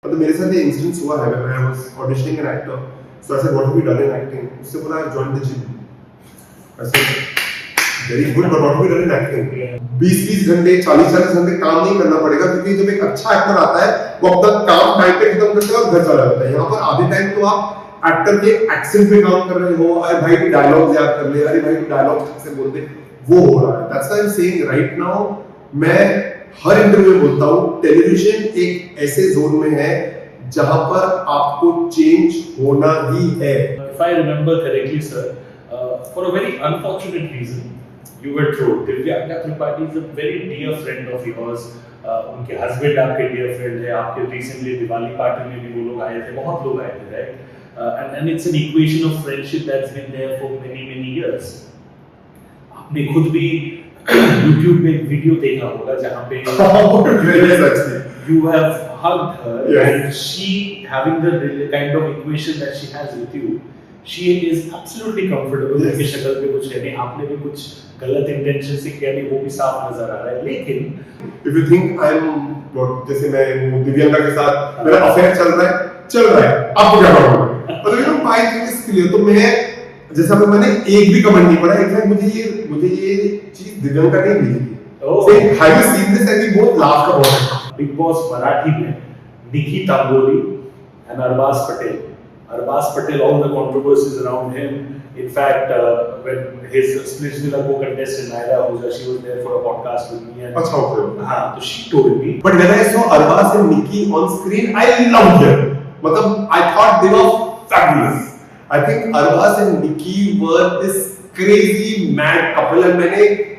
मतलब मेरे साथ ये इंसिडेंस हुआ है when I was auditioning an actor. So I said, what have you done in acting? उससे बोला, I joined the gym. I said, very good, but what have you done in acting? 20-20 घंटे 40-40 घंटे काम नहीं करना पड़ेगा, क्योंकि जब एक अच्छा एक्टर आता है वो अपना काम टाइम पे खत्म करते हैं और घर चला जाता है। यहाँ पर आधे टाइम तो आप एक्टर के एक्सेंट पे काम कर रहे हो, अरे भाई डायलॉग याद कर ले, अरे भाई डायलॉग ठीक से बोल दे, वो हो रहा है। That's why I'm saying right now, मैं हर इंटरव्यू में बोलता हूँ, टेलीविजन एक ऐसे जोन में है जहां पर आपको चेंज होना ही है। If I remember correctly, sir, for a very unfortunate reason, you were thrown. Divyanga Tripathi is a very dear friend of yours. उनके husband आपके dear friend है. आपके recently दिवाली पार्टी में भी वो लोग आए थे, बहुत लोग आए थे, right? And it's an equation of friendship that's been there for many years. आपने खुद भी YouTube में एक वीडियो देखा होगा जहाँ पे you have hugged her, yes. And she having the kind of equation that she has with you, she is absolutely comfortable. Yes. उनकी शक्ल पे कुछ है नहीं, आपने भी कुछ गलत इंटेंशन से किया नहीं, वो भी साफ नजर आ रहा है। लेकिन if you think I'm जैसे मैं दिव्यांगा के साथ मेरा अफेयर चल रहा है, अब क्या करूँगा? मतलब you know my thing is clear. तो मैं जैसा मैंने एक भी कमेंट नहीं पढ़ा, इनफैक्ट मुझे ये चीज दिव्यांगा ने भेजी थी। Saying, have you seen this? And we both laughed about it. Big Boss Marathi में Nikki Tamboli and Arbaz Patel. Arbaz Patel, all the controversies around him. In fact, when his Splitsvilla co-contestant Naira Ahuja, she was there for a podcast with me. And अच्छा okay. हाँ, तो she told me. But when I saw Arbaz and Nikki on screen, I loved them. मतलब I thought they were fabulous. I think Arbaz and Nikki were this crazy mad couple, and मैंने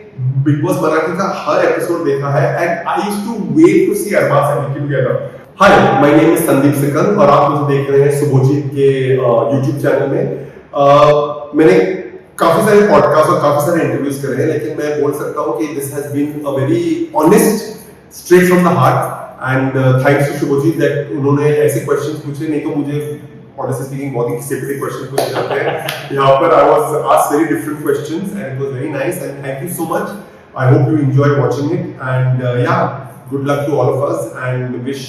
Big Boss Marathi का हर episode देखा है, and I used to wait to see Arbaz and Nikki together. Hi, my name is Sandeep Sikand और आप मुझे देख रहे हैं सुबोजीत के YouTube चैनल में। मैंने काफी सारे पॉडकास्ट और काफी सारे इंटरव्यूज करे हैं, लेकिन मैं बोल सकता हूँ कि this has been a very honest, straight from the heart, and thanks to सुबोजीत that उन्होंने ऐसे क्वेश्चंस पूछे, नहीं तो मुझे honestly speaking बहुत ही specific क्वेश्चन पूछे जाते हैं। यहाँ पर I was asked very different questions and it was very nice, and thank you so much. I hope you enjoy watching it, and yeah, good luck to all of us and wish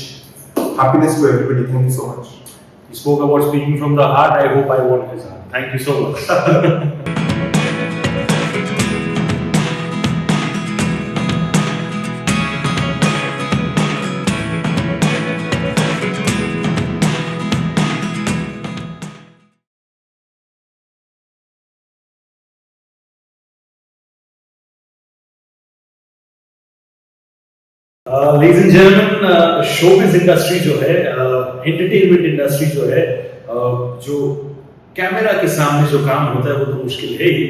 happiness to everybody. Thank you so much. He spoke about speaking from the heart. I hope I won his heart. Thank you so much. Ladies and gentlemen, showbiz industry जो है, entertainment industry जो है, जो camera के सामने जो काम होता है वो तो मुश्किल है ही,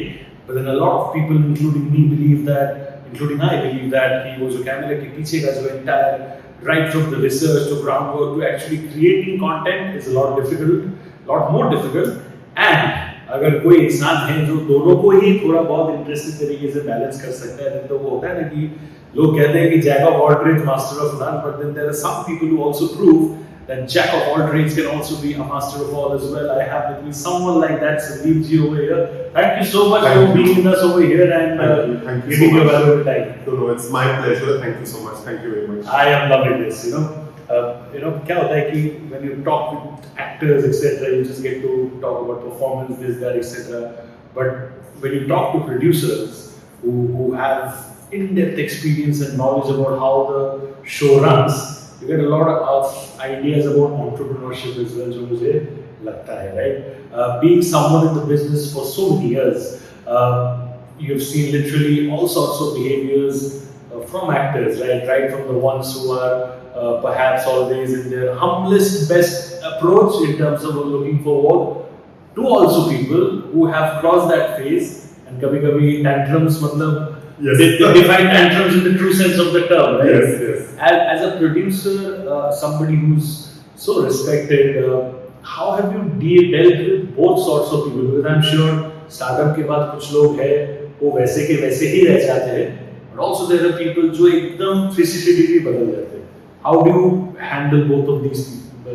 but then a lot of people, including me, believe that, including I believe that कि वो जो कैमरा के पीछे का जो entire right from the research to groundwork to actually creating content is a lot difficult, lot more difficult, and अगर कोई इंसान है जो दोनों को ही थोड़ा बहुत इंटरेस्टिंग तरीके से बैलेंस कर सकता है, तो वो होता है ना कि लोग कहते हैं कि jack of all trades master of none, but then there are some people who also prove that jack of all trades can also be a master of all as well. I have with me someone like that, Sandeep ji over here. Thank you so much for being with us over here and giving your valuable time. No, it's my pleasure. Thank you so much. Thank you very much. I am loving this. क्या होता है कि when you talk with actors etc, you just get to talk about performance, this that etc, but when you talk to producers who have in-depth experience and knowledge about how the show runs, you get a lot of ideas about entrepreneurship as well, जो मुझे लगता है, right? Being someone in the business for so many years, you've seen literally all sorts of behaviors from actors, right from the ones who are perhaps always in their humblest best approach in terms of looking for work, to also people who have crossed that phase and kabhi tantrums, matlab yes, they define tantrums in the true sense of the term, right? Yes. As a producer, somebody who's so respected, how have you dealt with both sorts of people? Because I'm sure startup के बाद कुछ लोग हैं वो वैसे के वैसे ही रह जाते हैं, but also there are people जो एकदम 360 डिग्री बदल जाते हैं. How do you handle both of these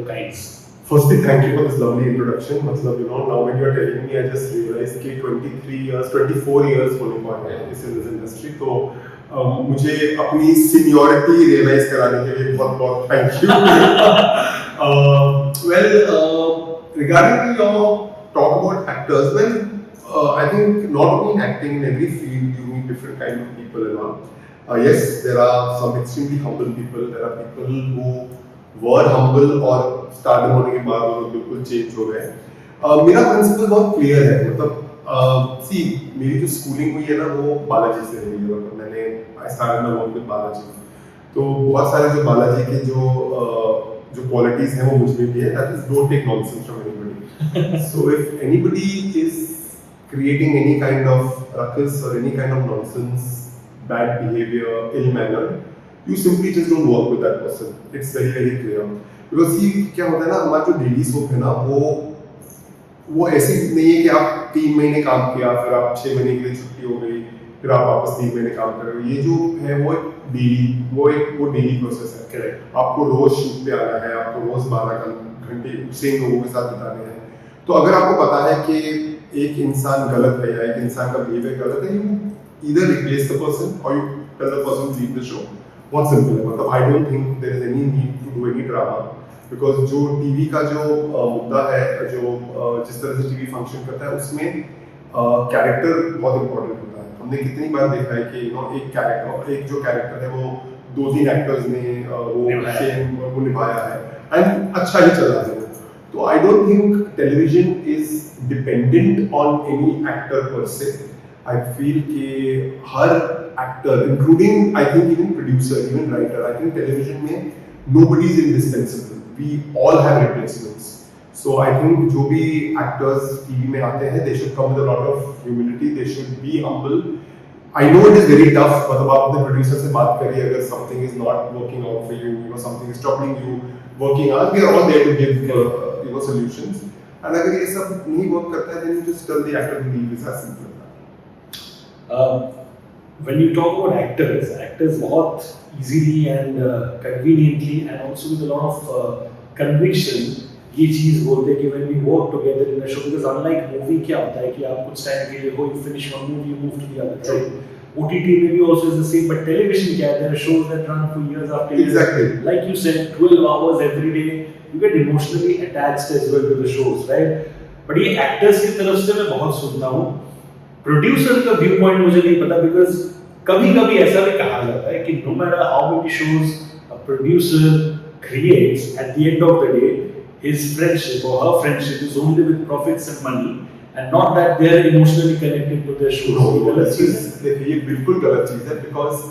kinds? Firstly, thank you for this lovely introduction. मतलब now when you are telling me, I just realized कि 24 years होने को आए हैं इस industry, तो मुझे अपनी seniority realize कराने के लिए बहुत बहुत thank you. Regarding your talk about actors, I think not only in acting, in every field you meet different kind of people and all. Yes, there are some extremely humble people. There are people who were humble और stardom होने के बाद वो लोग बिल्कुल change हो गए. मेरा प्रिंसिपल बहुत क्लियर है. मतलब सी मेरी जो स्कूलिंग हुई है ना वो बालाजी से हुई है. मतलब मैंने I started my work with Balaji. तो बहुत सारे जो बालाजी के जो क्वालिटीज हैं वो मुझ में भी है. That is don't take nonsense from anybody. So if anybody is creating any kind of ruckus or any kind of nonsense, bad behavior, ill manner, you simply just don't work with that person. It's very very clear. Because see क्या होता है ना, हमारा जो daily soap है ना वो ऐसी नहीं है कि आप 3 महीने काम किया फिर आप 6 महीने के लिए छुट्टी हो गई फिर आप वापस 3 महीने काम कर रहे हो. ये जो है वो डेली प्रोसेस है. करेक्ट. आपको रोज शूट पे आना है, आपको रोज 12 घंटे सेम लोगों के साथ बिताने हैं. तो अगर आपको पता है कि एक इंसान गलत है या एक इंसान का बिहेवियर गलत है, you either replace the person और you tell the person to leave the show. बहुत सिंपल है. मतलब I don't think there is any need to do any drama. Because जो टीवी का जो मुद्दा है, जो जिस तरह से टीवी फंक्शन करता है उसमें कैरेक्टर बहुत इंपॉर्टेंट होता है. हमने कितनी बार देखा है कि एक जो कैरेक्टर है वो 2-3 एक्टर्स ने वो निभाया है एंड अच्छा ही चला है. तो I don't think television is dependent on any actor per se. I feel कि हर actor, including I think even producer, even writer, I think television में nobody is indispensable. We all have replacements. So I think जो भी actors TV में आते हैं, they should come with a lot of humility. They should be humble. I know it is very tough. मतलब आप अपने producer से बात करिए अगर something is not working out for you, something is troubling you, working hard. We are all there to give solutions. And अगर ये सब नहीं work करता है, then you just tell the actor to leave. It's as simple as that. When you talk about actors बहुत easily and conveniently and also with a lot of conviction ये चीज बोलते हैं कि when we work together in a show, because unlike movie क्या होता है कि आप कुछ टाइम के लिए हो, you finish one movie, you move to the other. Right? OTT maybe also is the same, but television क्या है? There are shows that run for years after years. Exactly. Like you said, 12 hours every day. You get emotionally attached as well to the shows, right? But ये actors की तरफ से मैं बहुत सुनता हूँ. Producer का व्यू पॉइंट मुझे नहीं पता, because कभी-कभी ऐसा भी कहा जाता है कि no matter how many shows a producer creates, at the end of the day, his friendship or her friendship is only with profits and money, and not that they are emotionally connected to their shows. No, गलत चीज़ है. देखिए ये बिल्कुल गलत चीज़ है. Because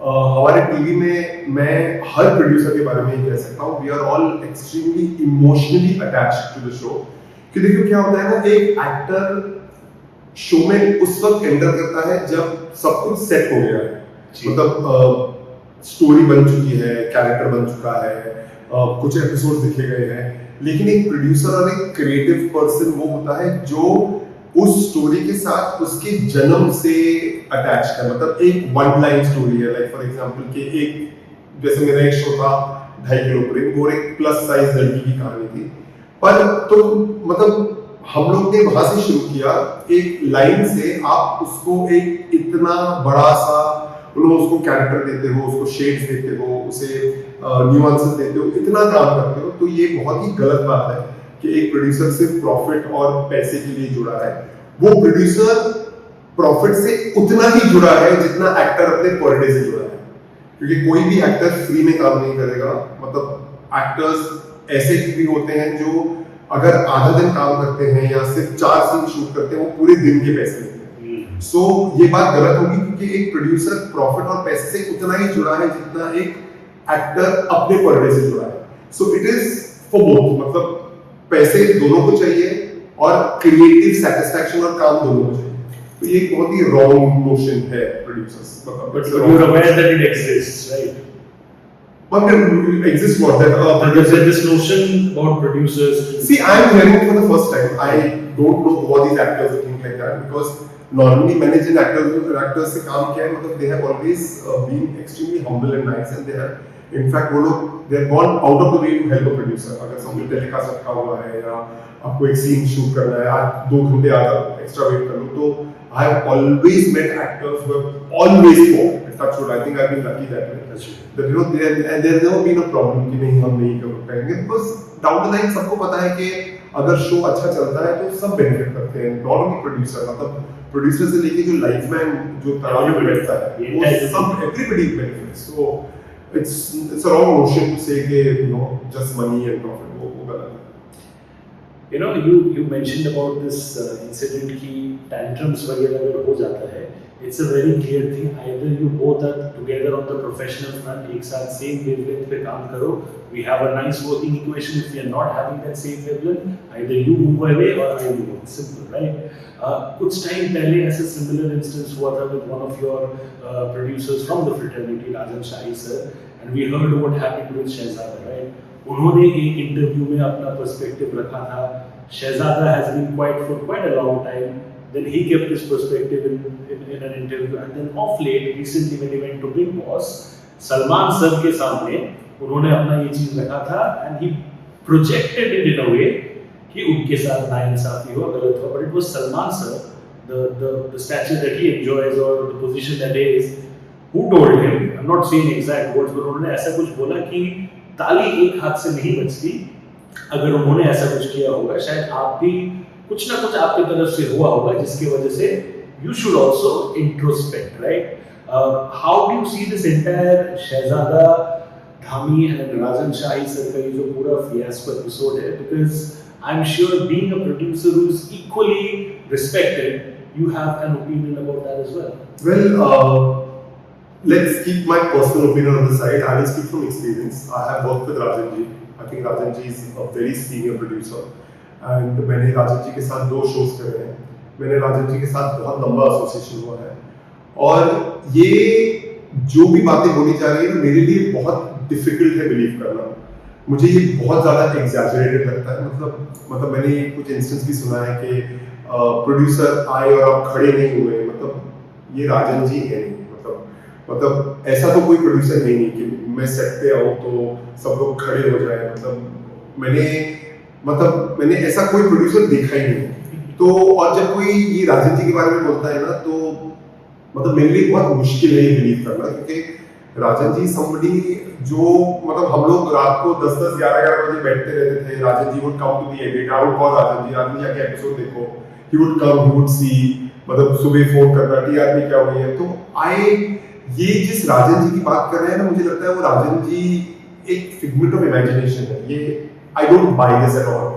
हमारे TV में मैं हर प्रोड्यूसर के बारे में ही कह सकता हूँ, we are all extremely emotionally attached to the show. कि देखिए क्या होता है ना, एक एक्टर शो में उस वक्त एंटर करता है जब सब कुछ सेट हो गया है. मतलब स्टोरी बन चुकी है, कैरेक्टर बन चुका है, कुछ एपिसोड लिखे गए हैं. लेकिन एक प्रोड्यूसर और एक क्रिएटिव पर्सन वो होता है जो उस स्टोरी के साथ उसके जन्म से अटैच है. मतलब एक वन लाइन स्टोरी है. लाइक फॉर एग्जांपल कि एक जैसे मेरा एक शो था 2.5 किलो प्रेम, वो एक प्लस साइज लड़की की कहानी थी. पर तो मतलब हम लोग ने वहां से शुरू किया. एक लाइन से आप उसको एक इतना बड़ा सा उसको कैरेक्टर देते हो, उसको शेड्स देते हो, उसे न्यूआंसेस देते हो, इतना काम करते हो. तो ये बहुत ही गलत बात है कि एक प्रोड्यूसर सिर्फ प्रॉफिट और पैसे के लिए जुड़ा है. वो प्रोड्यूसर प्रॉफिट से उतना ही जुड़ा है जितना एक्टर अपने पर डे से जुड़ा है. क्योंकि कोई भी एक्टर फ्री में काम नहीं करेगा. मतलब एक्टर्स ऐसे भी होते हैं जो अगर आधा दिन काम करते हैं या सिर्फ 4 सीन शूट करते हैं, वो पूरे दिन के पैसे लेते हैं. सो ये बात गलत होगी क्योंकि एक प्रोड्यूसर प्रॉफिट और पैसे से उतना ही जुड़ा है जितना एक एक्टर अपने पर डे से जुड़ा है. सो इट इज फॉर बोथ. मतलब पैसे दोनों को चाहिए और क्रिएटिव सेटिस्फैक्शन और काम दोनों को चाहिए. तो ये एक बहुत ही रॉन्ग नोशन है producers. But you're aware that it exists, right? But it exists what that there's this notion about producers. See, I am hearing it for the first time. I don't know what these actors think like that because normally मैंने जिन actors से काम किया है, मतलब they have always been extremely humble and nice, and they have in fact वो लोग they have gone out of the way to help a producer. अगर समझो टेलीकास्ट रखा हुआ है या आपको एक सीन शूट करना है, आज 2 घंटे आधा एक्स्ट्रा वेट कर लो, तो I have always met actors who have always spoken. Touch wood, I think I've been lucky that way. That's true. that you know and there has never been a problem कि नहीं हम नहीं कर पाएंगे, because down the line सबको पता है कि अगर शो अच्छा चलता है तो सब बेनिफिट करते हैं, नॉट ओनली प्रोड्यूसर, मतलब प्रोड्यूसर से लेके जो लाइफमैन जो तराजू में बैठता है वो सब everybody benefits. So it's a wrong notion to say कि you know just money and profit, वो गलत है. You know, you mentioned about this incident की tantrums वगैरह अगर हो जाता है, it's a very clear thing. Either you both are together on the professional front, एक साथ same wavelength पे काम करो. We have a nice working equation. If we are not having that same wavelength, either you move away or I move on. Simple, right? कुछ time पहले ऐसे similar instance हुआ था with one of your producers from the fraternity, Rajan Shahi sir, and we heard what happened with Shehzada, right? उन्होंने एक interview में अपना perspective रखा था. Shehzada has been quiet for quite a long time. Then he kept his perspective in an interview, and then off late, recently when he went to Big Boss, Salman sir के सामने उन्होंने अपना ये चीज रखा था, and he projected it in a way कि उनके साथ नाइंसाफी हुआ, गलत हुआ, but it was Salman sir, the stature that he enjoys or the position that he is, who told him, I'm not saying exact words, but उन्होंने ऐसा कुछ बोला कि ताली एक हाथ से नहीं बजती. अगर उन्होंने ऐसा कुछ किया होगा, शायद आप भी कुछ ना कुछ आपकी तरफ से हुआ होगा जिसकी वजह से you should also introspect, right? How do you see this entire Shehzada, Dhami and Rajan Shahi sir का ये जो पूरा fiasco episode है? Because I'm sure being a producer who is equally respected, you have an opinion about that as well. Well, let's keep my personal opinion on the side. I will speak from experience. I have worked with Rajan ji. I think Rajan ji is a very senior producer. And मैंने राजन जी के साथ 2 shows करे हैं. मैंने राजन जी के साथ बहुत लंबा एसोसिएशन हुआ है, और ये जो भी बातें बोली जा रही है मेरे लिए बहुत डिफिकल्ट है बिलीव करना. मुझे ये बहुत ज़्यादा एग्जैजरेटेड लगता है. मतलब मैंने कुछ इंस्टेंस भी सुना है कि प्रोड्यूसर आए और आप खड़े नहीं हुए. मतलब ये राजन जी है नहीं. मतलब ऐसा तो कोई प्रोड्यूसर है नहीं कि मैं सेट पे आऊँ तो सब लोग खड़े हो जाए. मतलब मैंने ऐसा कोई प्रोड्यूसर देखा ही नहीं. तो और जब कोई ये राजन जी के बारे में बोलता है ना, तो मतलब मेरे लिए बहुत मुश्किल है ये बिलीव करना, क्योंकि राजन जी somebody जो मतलब हम लोग रात को 10-10, 11-11 बजे बैठते रहते थे. Rajan ji would come to the edit. I would call Rajan ji आके एपिसोड देखो. He would come, he would see. मतलब सुबह फोन करना, टीआर में क्या हुई है. तो ये जिस राजन जी की बात कर रहे हैं ना, मुझे लगता है वो राजन जी एक फिगमेंट ऑफ इमेजिनेशन है. ये I don't buy this at all.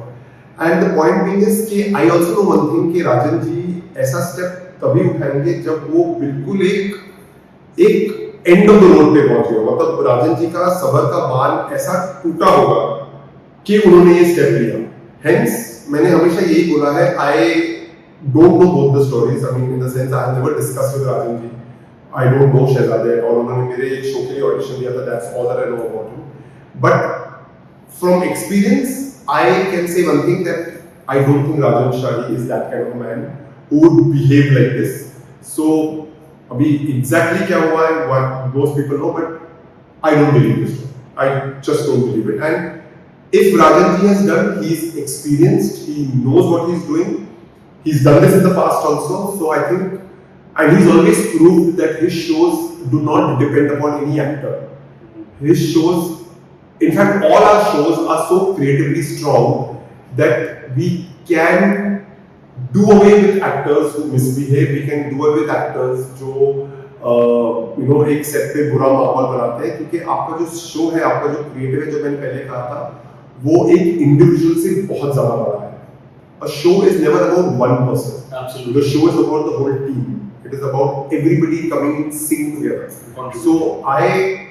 And the point being is कि I also know one thing कि राजन जी ऐसा स्टेप तभी उठाएंगे जब वो बिल्कुल एक एंड ऑफ द रोड पे पहुंचे हो. मतलब राजन जी का सबर का बांध ऐसा टूटा होगा कि उन्होंने ये स्टेप लिया. Hence मैंने हमेशा यही बोला है, I don't know both the stories. I mean in the sense I have never discussed with Rajan ji. I don't know Shehzada, और उन्होंने मेरे एक शो के लिए ऑडिशन दिया था. That's all that I know about him. But from experience, I can say one thing, that I don't think Rajan Shahi is that kind of a man who would behave like this. So, अभी exactly क्या हुआ है, what those people know, but I don't believe this. I just don't believe it. And if Rajan ji has done, he's experienced, he knows what he's doing. He's done this in the past also. So I think, and he's always proved that his shows do not depend upon any actor. His shows, in fact, all our shows are so creatively strong that we can do away with actors who misbehave. We can do away with actors जो एक set पे बुरा माहौल बनाते हैं, क्योंकि आपका जो शो है, आपका जो क्रिएटिव है, जो मैंने पहले कहा था, वो एक इंडिविजुअल से बहुत ज्यादा बड़ा है. A show is never about one person. Absolutely. The show is about the whole team. It is about everybody coming in sync together. So I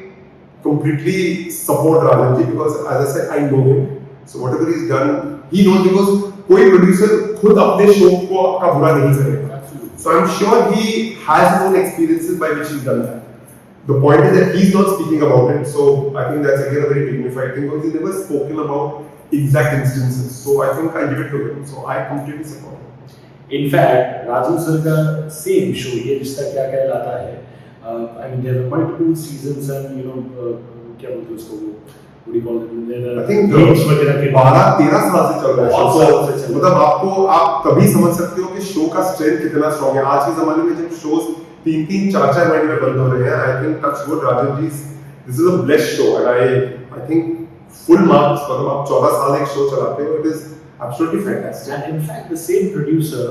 completely support Rajan ji, because as I said, I know him. So whatever he's done, he knows, because कोई producer खुद अपने show को आपका बुरा नहीं करेगा. So I'm sure he has his own experiences by which he's done that. The point is that he's not speaking about it. So I think that's again a very dignified thing, because he's never spoken about exact instances. So I think I give it to him. So I completely support him. In fact, Rajan sir का same show, ये रिश्ता क्या कहलाता है. I mean, there are multiple seasons, and क्या बोलते हैं उसको, what do you call it? I think 12-13 साल से चल रहा है. मतलब आप तभी समझ सकते हो कि शो का स्ट्रेंथ कितना स्ट्रॉन्ग है. आज के जमाने में जब शोज 3-4 महीने में बंद हो रहे हैं, I think touch wood, Rajan ji this is a blessed show and I think full marks, मतलब आप 14 साल एक शो चलाते हो, it is absolutely fantastic. And in fact, the same producer,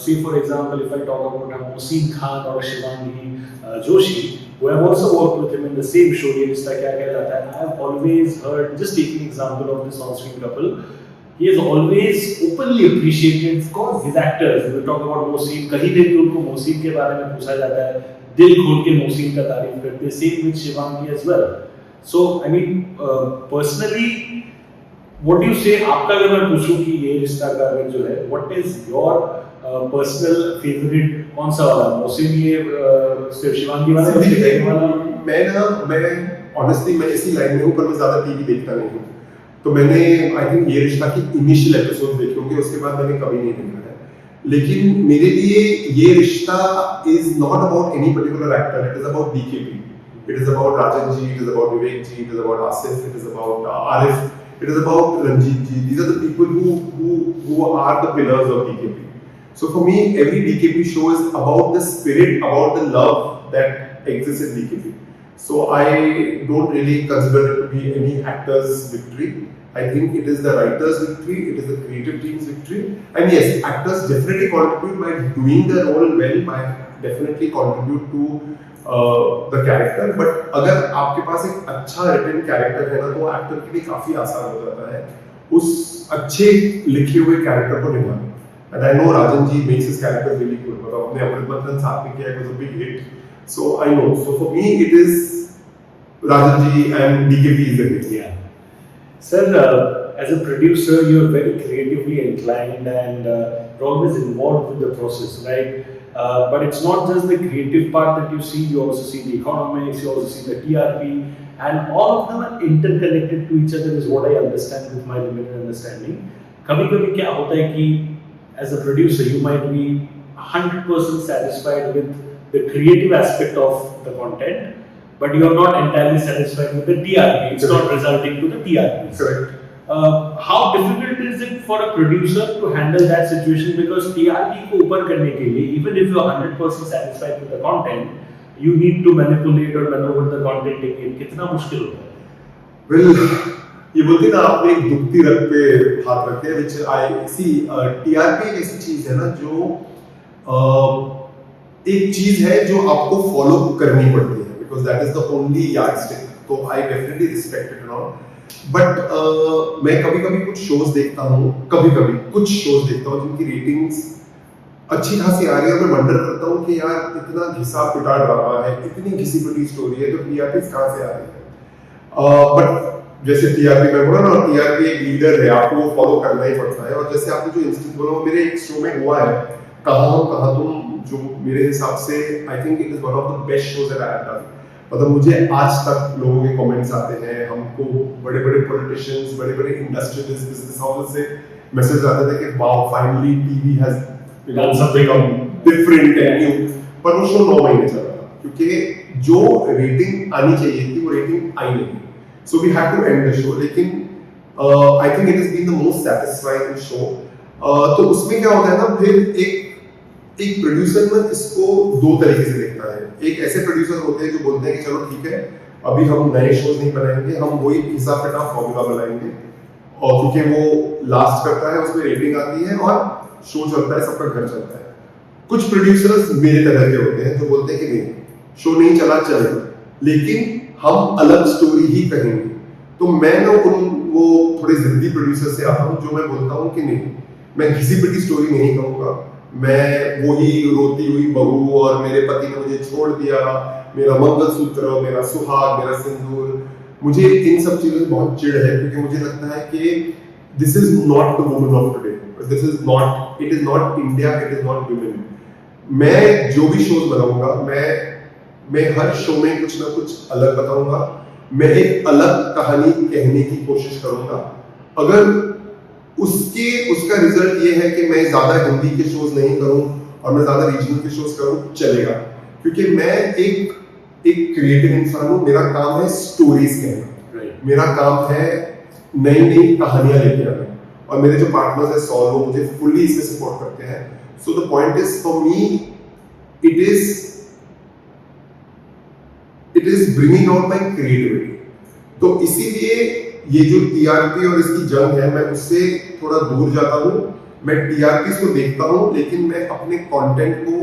say for example, if I talk about Mohsin Khan or Shivangi Joshi, who have also worked with him in the same show, Ye Rishta Kya Kehlata Hai, I have always heard, just taking example of this on-screen couple, he has always openly appreciated, of course, his actors. We talk about Mohsin, कहीं भी उनको Mohsin के बारे में पूछा जाता है, दिल खोल के Mohsin का तारीफ करते हैं, same with Shivangi as well. So, I mean, personally, what do you say? आपका अगर मैं पूछूं कि ये रिश्ता का अगर जो है, what is your personal favorite, कौन सा वाला? Mohsin ये सिर्फ शिवांगी वाला या शिवांगी वाला? मैं honestly मैं इसी लाइन में हूँ, पर मैं ज्यादा टीवी देखता नहीं हूँ. तो मैंने आई थिंक ये रिश्ता की इनिशियल एपिसोड देखे होंगे, उसके बाद मैंने कभी नहीं देखा है. लेकिन मेरे लिए ये रिश्ता is not about any particular actor, it is about DKP, it is about Rajan ji, it is about Vivek ji, it is about Asif, it is about Arif, it is about Ranjit ji. These are the people who are the pillars of DKP. So for me, every DKP show is about the spirit, about the love that exists in DKP. So I don't really consider it to be any actor's victory. I think it is the writer's victory, it is the creative team's victory. And yes, actors definitely contribute by doing their role well, by definitely contribute to the character. But अगर आपके पास एक अच्छा written character है ना, तो actor के लिए काफी आसान हो जाता है उस अच्छे लिखे हुए कैरेक्टर को निभाना. And I know Rajan ji makes his character really good. मतलब अपने अमृत मंथन साथ में किया, it was a big hit. So I know. So for me, it is Rajan ji and DKP is the hit. Yeah. Sir, as a producer, you're very creatively inclined and you're always involved with the process, right? But it's not just the creative part that you see, you also see the economics, you also see the TRP, and all of them are interconnected to each other is what I understand with my limited understanding. कभी-कभी क्या होता है कि as a producer, you might be 100% satisfied with the creative aspect of the content, but you are not entirely satisfied with the TRP. It's not resulting to the TRP. Correct. How difficult is it for a producer to handle that situation? Because TRP को ऊपर करने के लिए, even if you are 100% satisfied with the content, you need to manipulate or maneuver the content again. कितना मुश्किल होता है? Well, ये बोलते ना आपने एक दुखती रग पे हाथ रखे, which I see. TRP एक ऐसी चीज है ना जो एक चीज है जो आपको फॉलो करनी पड़ती है, because that is the only yardstick. तो I definitely respect it and all. But मैं कभी कभी कुछ शोज देखता हूँ, कुछ शोज देखता हूँ जिनकी रेटिंग्स अच्छी खासी आ रही है, मैं वंडर करता हूँ कि यार इतना घिसा पिटा ड्रामा है, इतनी घिसी पिटी स्टोरी है, तो टीआरपी कहाँ से आ रही है? बट जैसे टीआरपी मैं बोला ना, टीआरपी एक लीडर है, आपको वो फॉलो करना ही पड़ता है. और जैसे आपने जो इंस्टेंस बोला, मेरे एक शो में हुआ है, कहाँ तुम, जो मेरे हिसाब से आई think it is one of the best shows that I have done. मतलब मुझे आज तक लोगों के कमेंट्स आते हैं, हमको बड़े बड़े पॉलिटिशियंस, बड़े बड़े इंडस्ट्रियलिस्ट, बिजनेस हाउसेस से मैसेज आते थे कि wow finally TV has done something different and new. पर वो शो 9 महीने चला था, क्योंकि जो रेटिंग आनी चाहिए थी वो रेटिंग आई नहीं. So we had to end the show. लेकिन I think it has been the most satisfying show. तो उसमें क्या होता है ना, फिर एक प्रोड्यूसर में इसको दो तरीके से देखता है. एक ऐसे प्रोड्यूसर होते हैं जो बोलते हैं कि चलो ठीक है, अभी हम नए शोज नहीं बनाएंगे, हम वही घिसा पिटा फॉर्मूला बनाएंगे, और क्योंकि वो लास्ट करता है, उसमें रेटिंग आती है और शो चलता है, सबका घर चलता है. कुछ प्रोड्यूसर्स मेरे तरह के होते हैं जो बोलते हैं कि नहीं, शो नहीं चला चलेगा, लेकिन हम अलग स्टोरी ही कहेंगे. तो मैं ना वो थोड़े जिद्दी प्रोड्यूसर से आता हूँ, जो मैं बोलता हूँ कि नहीं, मैं घिसी पिटी स्टोरी नहीं कहूँगा, मैं वही रोती हुई बहू और मेरे पति ने मुझे छोड़ दिया, मेरा मंगलसूत्र, मेरा सुहाग, मेरा सिंदूर, मुझे इन सब चीजों से बहुत चिढ़ है, क्योंकि मुझे लगता है कि this is not the woman of today, this is not, it is not India, it is not women. मैं जो भी शोज बनाऊंगा, मैं हर शो में कुछ ना कुछ अलग बताऊंगा, मैं एक अलग कहानी कहने की कोशिश करूंगा. अगर उसका रिजल्ट ये है कि मैं ज्यादा हिंदी के शोज नहीं करूं और मैं ज्यादा रीजनल के शोज करूं, चलेगा, क्योंकि मैं एक क्रिएटिव इंसान हूं. मेरा काम है स्टोरीज कहना, मेरा काम है नई नई कहानियां लेके आना, और मेरे जो पार्टनर्स हैं सॉल, वो मुझे फुल्ली इसमें सपोर्ट करते हैं. सो the point is, for me it it is bringing out my creativity. तो इसीलिए ये जो टीआरपी और इसकी जंग है, मैं उससे थोड़ा दूर जाता हूँ। मैं टीआरपी को देखता हूँ, लेकिन मैं अपने कंटेंट को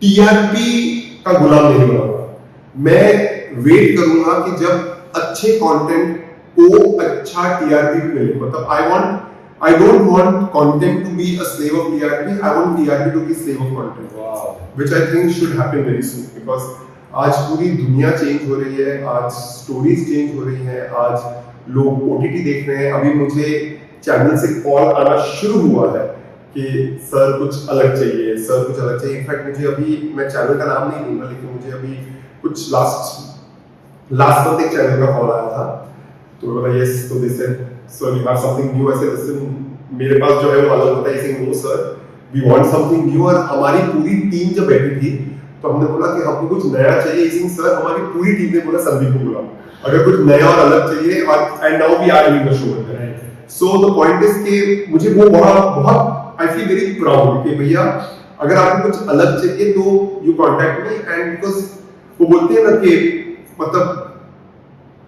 टीआरपी का गुलाम नहीं बनाऊंगा। मैं वेट करूंगा कि जब अच्छे कंटेंट को अच्छा टीआरपी मिले। मतलब I don't want content to be a slave of TRP. I want TRP to be slave of content. Wow. Which I think should happen very soon, because आज पूरी दुनिया चेंज हो रही है, आज स्टोरीज चेंज हो रही हैं, आज लोग OTT देख रहे हैं। अभी मुझे चैनल से कॉल आना शुरू हुआ है कि सर कुछ अलग चाहिए, सर कुछ अलग चाहिए। इनफैक्ट मुझे अभी, मैं चैनल का नाम नहीं लूंगा, लेकिन मुझे अभी कुछ लास्ट मंथ एक चैनल का कॉल आया था, तो बोला यस, तो they said sir you have something new. ऐसे लिसन, मेरे पास जो है वो अलग होता है, ऐसे no sir we want something new. और हमारी पूरी टीम जब बैठी थी तो हमने बोला कि हमको कुछ नया चाहिए। इसी सर हमारी पूरी टीम ने बोला संदीप को बोला अगर कुछ नया और अलग चाहिए, और and now we are doing the show. So the point is कि मुझे वो बहुत आई फील वेरी प्राउड कि भैया अगर आपको कुछ अलग चाहिए तो you contact me. And because वो बोलते हैं ना कि मतलब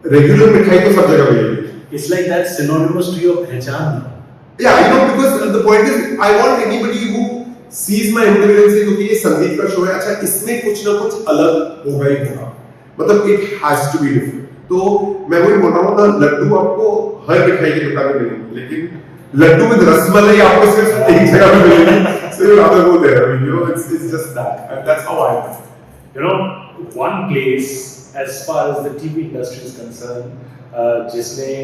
रेगुलर मिठाई तो सब जगह मिलेगी। It's like that synonymous to your पहचान। Yeah, I know, because the point is I want anybody who sees my interview and says okay ये संदीप का शो है, अच्छा इसमें कुछ ना कुछ अलग होगा ही होगा, मतलब it has to be different। तो मैं वही बोल रहा हूँ ना, लड्डू आपको हर मिठाई की दुकान में मिलेंगे, लेकिन लड्डू में रसमलाई आपको सिर्फ एक जगह पे मिलेगी। So you rather go there, I mean, you know, it's just that, and that's how I am. You know, one place as far as the TV industry is concerned, जिसने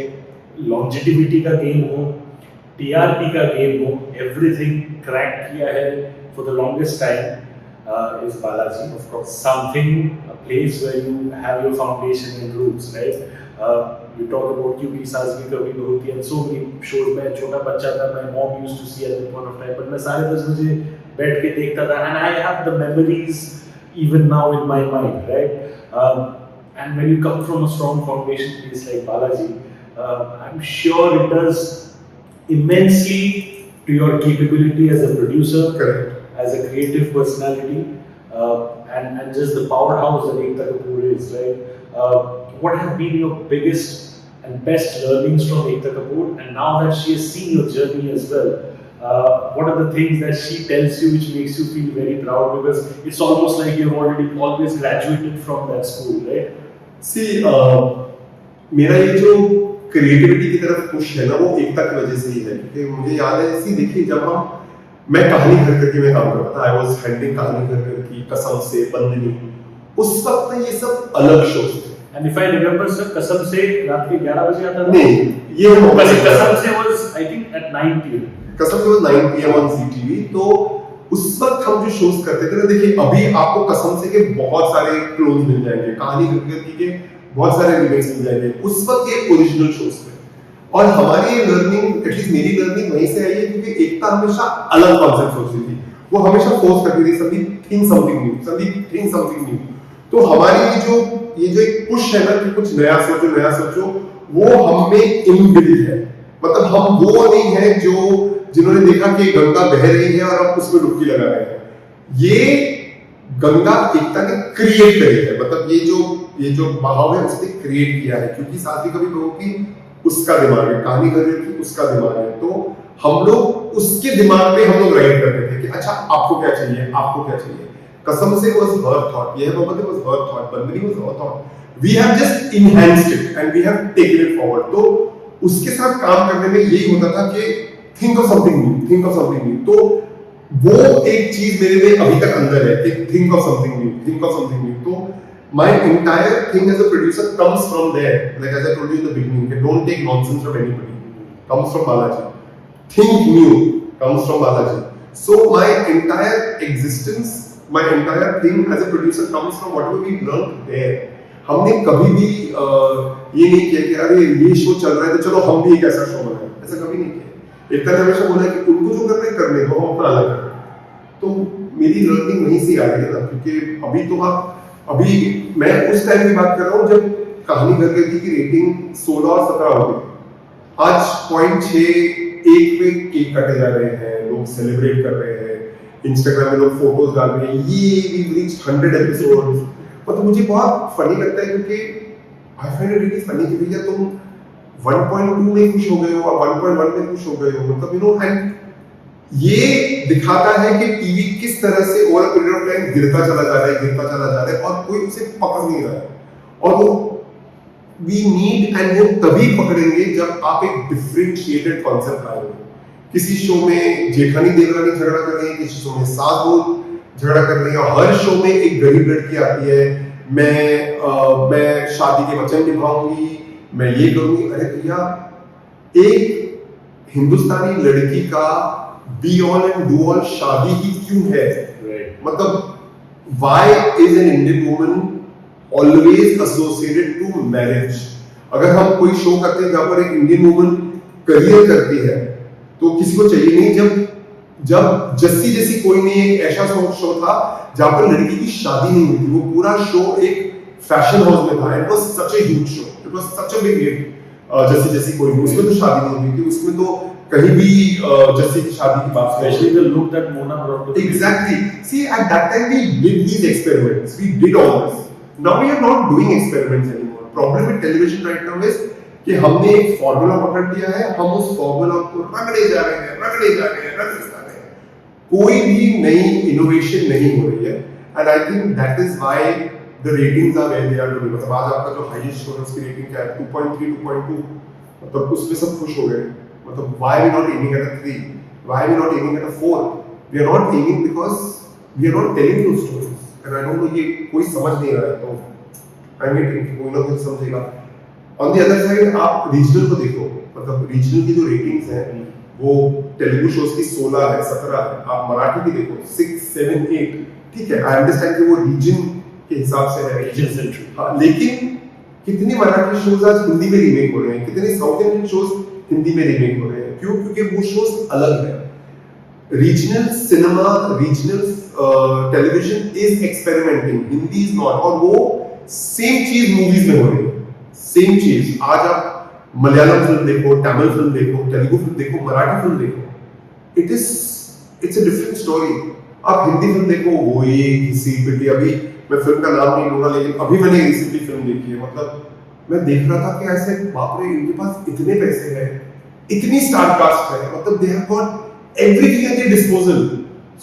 longevity का गेम हो, TRP का game हो, everything crack किया है for the longest time, is Balaji. Of course, something, a place where you have your foundation and roots, right? You talk about QP Sazmi Kabhi Hooti and so many shows में छोटा बच्चा था, my mom used to see at that point of time, but मैं 10:30 बजे बैठ के देखता था, and I have the memories even now in my mind, right? And when you come from a strong foundation place like Balaji, I'm sure it does immensely to your capability as a producer, Correct. as a creative personality, and just the powerhouse that Ekta Kapoor is, right? What have been your biggest and best learnings from Ekta Kapoor? And now that she has seen your journey as well, what are the things that she tells you which makes you feel very proud? Because it's almost like you've always graduated from that school, right? See, मेरा ये जो creativity की तरफ push है ना, वो एकता की वजह से ही है। क्योंकि मुझे याद है, इसी देखिए, जब मैं कहानी घर घर की में काम करता था, आई वाज हैंडलिंग कहानी घर घर की, कसम से, बंदनी, उस वक्त ये सब अलग शोज थे। And if I remember, sir, कसम से रात के 11 बजे आता था। नहीं, ये कसम से was I think at 9 PM। कसम से was 9 PM on ZTV। तो उस वक्त हम जो शोज करते थे ना, देखिए अभी आपको कसम से के बहुत सारे क्लोन मिल जाएंगे, कहानी घर के बहुत सारे रिमेक्स मिल जाएंगे। उस वक्त ये ओरिजिनल शोज थे, और हमारी लर्निंग, एटलीस्ट मेरी लर्निंग वहीं से आई है, क्योंकि एकता हमेशा अलग कॉन्सेप्ट सोचती थी। वो हमेशा फोर्स करती थी, Sandeep think something new, Sandeep think something new. तो हमारी ये जो एक पुश है ना कि कुछ नया सोचो, वो हमें इनबिल्ट है। मतलब हम वो नहीं है जिन्होंने देखा कि गंगा बह रही है और हम उसमें डुबकी लगा रहे हैं। ये गंगा एकता ने क्रिएट करी है, मतलब ये जो बहाव है उसने क्रिएट किया है। क्योंकि साथी कभी लोगों की उसका दिमाग है, कहानी घर की उसका दिमाग है, तो हम लोग उसके दिमाग पे हम लोग राइट करते थे कि अच्छा आपको क्या चाहिए, आपको क्या चाहिए। कसम से was her thought, यह मोहब्बत was her thought, bandhani was her thought, we have just enhanced it and we have taken it forward। तो उसके साथ काम करने में यही होता था कि think of something new। तो वो एक चीज मेरे में अभी तक अंदर है कि think of something new। तो my entire thing as a producer comes from there, like as I told you in the beginning, don't take nonsense from anybody, comes from Balaji। Think new comes from Balaji। So my entire existence, my entire thing as a producer comes from whatever we learned there। हमने कभी भी ये नहीं किया कि अरे ये show चल रहा है तो चलो हम भी एक ऐसा शो बनाएं, ऐसा कभी नहीं किया। एकता ने हमेशा बोला कि उनको जो करना है करने दो, हम अपना अलग करें। तो मेरी लर्निंग वहीं से आ रही है ना, क्योंकि अभी मैं उस टाइम की बात कर रहा हूँ जब कहानी घर घर की रेटिंग 16 और 17 हो गई। आज 0.61 पे केक काटे जा रहे हैं, लोग सेलिब्रेट कर रहे हैं, इंस्टाग्राम में लोग फोटोज डाल रहे हैं, ये वी रीच्ड 100 एपिसोड्स। मतलब मुझे बहुत फनी लगता है क्योंकि I find it really funny कि भैया तुम 1.2 में खुश हो गए हो और 1.1 में खुश हो गए हो, मतलब यू नो, एंड ये दिखाता है कि टीवी किस तरह से over a period of time गिरता चला जा रहा है और कोई उसे पकड़ नहीं रहा है। और वो वी नीड, एंड वो तभी पकड़ेंगे जब आप एक डिफरेंशिएटेड कॉन्सेप्ट लाओगे। किसी शो में जेठानी देवरानी झगड़ा कर रही है, किसी शो में सास बहू झगड़ा कर रही है, और हर शो में एक गरीब लड़की आती है, मैं शादी के वचन निभाऊंगी, मैं ये करूंगी। अरे भैया, एक हिंदुस्तानी लड़की का be all and do all शादी ही क्यों है? मतलब why is an Indian woman always associated to marriage? अगर हम कोई शो करते हैं जहां पर एक इंडियन वुमन करियर करती है तो किसी को चाहिए नहीं। जब जस्सी जैसी कोई नहीं, एक ऐसा शो था जहां पर लड़की की शादी नहीं हुई थी, वो पूरा शो एक फैशन हाउस में था, it was such a huge show, it was such a big hit. Jassi कोई नहीं, उसमें तो शादी नहीं हुई थी, उसमें तो कहीं भी जस्सी की शादी की बात, especially the look that Mona brought to exactly. See, at that time we did these experiments, we did all this. Now we are not doing experiments anymore. Problem with television right now is कि हमने एक formula पकड़ लिया है, हम उस formula को रगड़े जा रहे हैं। कोई भी नई इनोवेशन नहीं हो रही है, and I think that is why the ratings are where they are today. मतलब आज आपका जो हाईएस्ट शो है उसकी रेटिंग क्या है? 2.3, 2.2, मतलब उसमें सब खुश हो गए। मतलब why we not aiming at a 3, why we not aiming at a 4? We are not aiming because we are not telling दो stories, and I don't know, ये कोई समझ नहीं रहा है, तो आई मीन कोई ना कोई समझेगा। ऑन द अदर साइड आप रीजनल को देखो, मतलब रीजनल की जो रेटिंग्स हैं वो तेलुगु शोज की 16 है, 17 है। आप मराठी की देखो 6, 7, 8, ठीक है, आई अंडरस्टैंड कि वो रीजन के हिसाब से है, region centric. हाँ, लेकिन कितने मराठी शोज आज हिंदी में रीमेक हो रहे हैं, कितने साउथ इंडियन शोज हिंदी में रीमेक हो रहे हैं? क्यों? क्योंकि वो शोज अलग है। Regional cinema, regional television is experimenting, Hindi is not, और वो सेम चीज मूवीज में हो रही है, सेम चीज। आज आप मलयालम फिल्म देखो, तमिल फिल्म देखो, तेलुगु फिल्म देखो, मराठी फिल्म देखो, इट्स अ डिफरेंट स्टोरी। आप हिंदी फिल्म देखो, वो ये घिसी पिटी, अभी मैं फिल्म का नाम नहीं लूंगा, लेकिन अभी मैंने रिसेंटली फिल्म देखी है, मतलब मैं देख रहा था कि ऐसे बाप रे, इनके पास इतने पैसे हैं, इतनी स्टार कास्ट है, मतलब they have got everything at there disposal.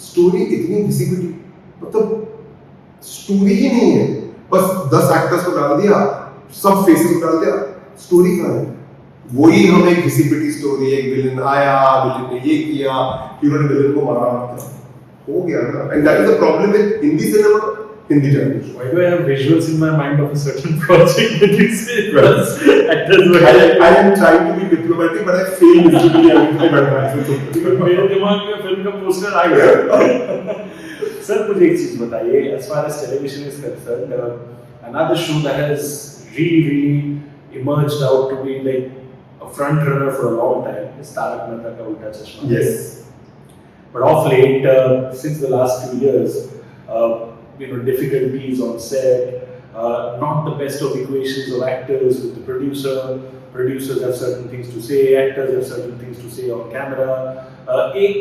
Story इतनी घिसी पिटी, मतलब स्टोरी ही नहीं है, बस 10 एक्टर्स को डाल दिया, सब फेसेस को डाल दिया, स्टोरी कहां है? वही हमें घिसी पिटी स्टोरी, एक विलन आया, विलन ने ये किया, हीरो ने विलन को मारा, हो गया ना। And that is the problem with Hindi cinema, Hindi television. Why do I have visuals in my mind of a certain project that you say plus actors were? I am trying to be diplomatic, but I fail miserably every time I try. मेरे दिमाग में film का poster आ गया। Sir मुझे एक चीज बताइए, as far as television is concerned, another show that has really emerged out to be like a front runner for a long time is Tarak Mehta Ka Ulta Chashma. Yes. But of late, since the last 2 years, difficulties on set, not the best of equations of actors with the producer. Producers have certain things to say, actors have certain things to say on camera. एक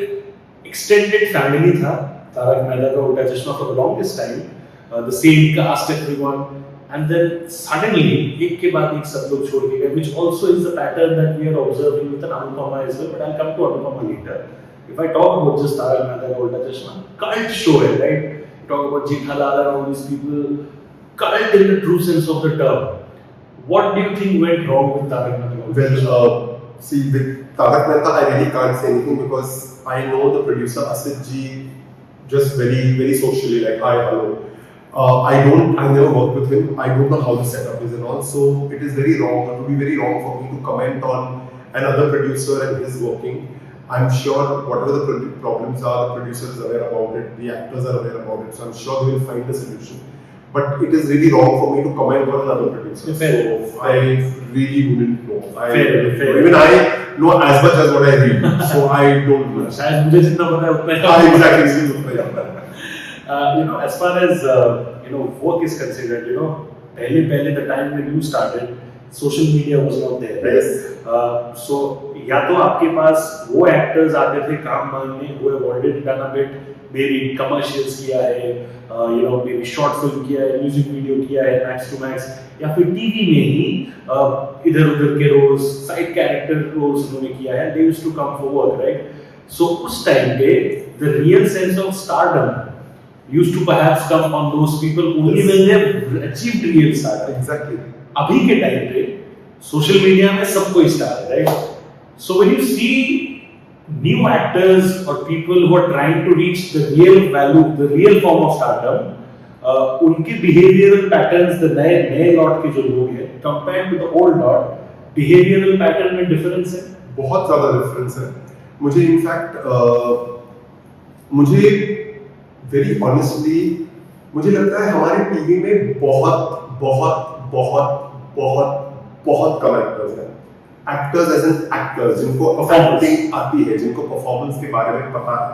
extended family था तारक मेहता का उल्टा चश्मा for the longest time, the same cast everyone, and then suddenly एक के बाद एक सब लोग छोड़ के गए, which also is the pattern that we are observing with Anupama as well, but I'll come to Anupama later. If I talk about just Tarak Mehta का उल्टा चश्मा, cult show है, right? Talk about Jethalal and all these people, cult in the true sense of the term. What do you think went wrong with Tarak Mehta? Well, see, with Tarak Mehta, I really can't say anything because I know the producer Asit ji just very, very socially, like, hi, hello. I never worked with him. I don't know how the setup is and all. So it is very wrong. It would be very wrong for me to comment on another producer and his working. I'm sure whatever the problems are, the producer is aware about it, the actors are aware about it, so I'm sure they will find a solution. But it is really wrong for me to comment on another producer. Fair. So I really wouldn't know. Fair. Even I know as much as what I read, so I don't know. शायद मुझे जितना पता है उतना ही। Exactly. As far as work is considered, पहले the time when you started, social media was not there, Yes. Right? So या तो आपके पास वो एक्टर्स आते थे काम मांगने, who have already done a bit, maybe commercials किया है, maybe शॉर्ट फिल्म किया है, म्यूजिक वीडियो किया है मैक्स टू मैक्स, या फिर टीवी में ही इधर उधर के रोल्स, साइड कैरेक्टर रोल्स उन्होंने किया है, they used to come for work, right? So उस टाइम पे the real sense of stardom used to perhaps come on those people only when they have achieved real stardom. Exactly. अभी के time पे social media में सब कोई star है, right? So when you see new actors और people who are trying to reach the real value, the real form of stardom, उनके behavioural patterns, the नए नए लॉट के जो लोग हैं compare to the old lot, behavioural pattern में difference है, बहुत ज्यादा डिफरेंस है. मुझे इनफैक्ट मुझे वेरी ऑनेस्टली मुझे लगता है हमारे टीवी में बहुत बहुत बहुत बहुत बहुत कम एक्टर्स हैं. एक्टर्स एज एन एक्टर्स जिनको एक्टिंग आती है, जिनको परफॉर्मेंस के बारे में पता है.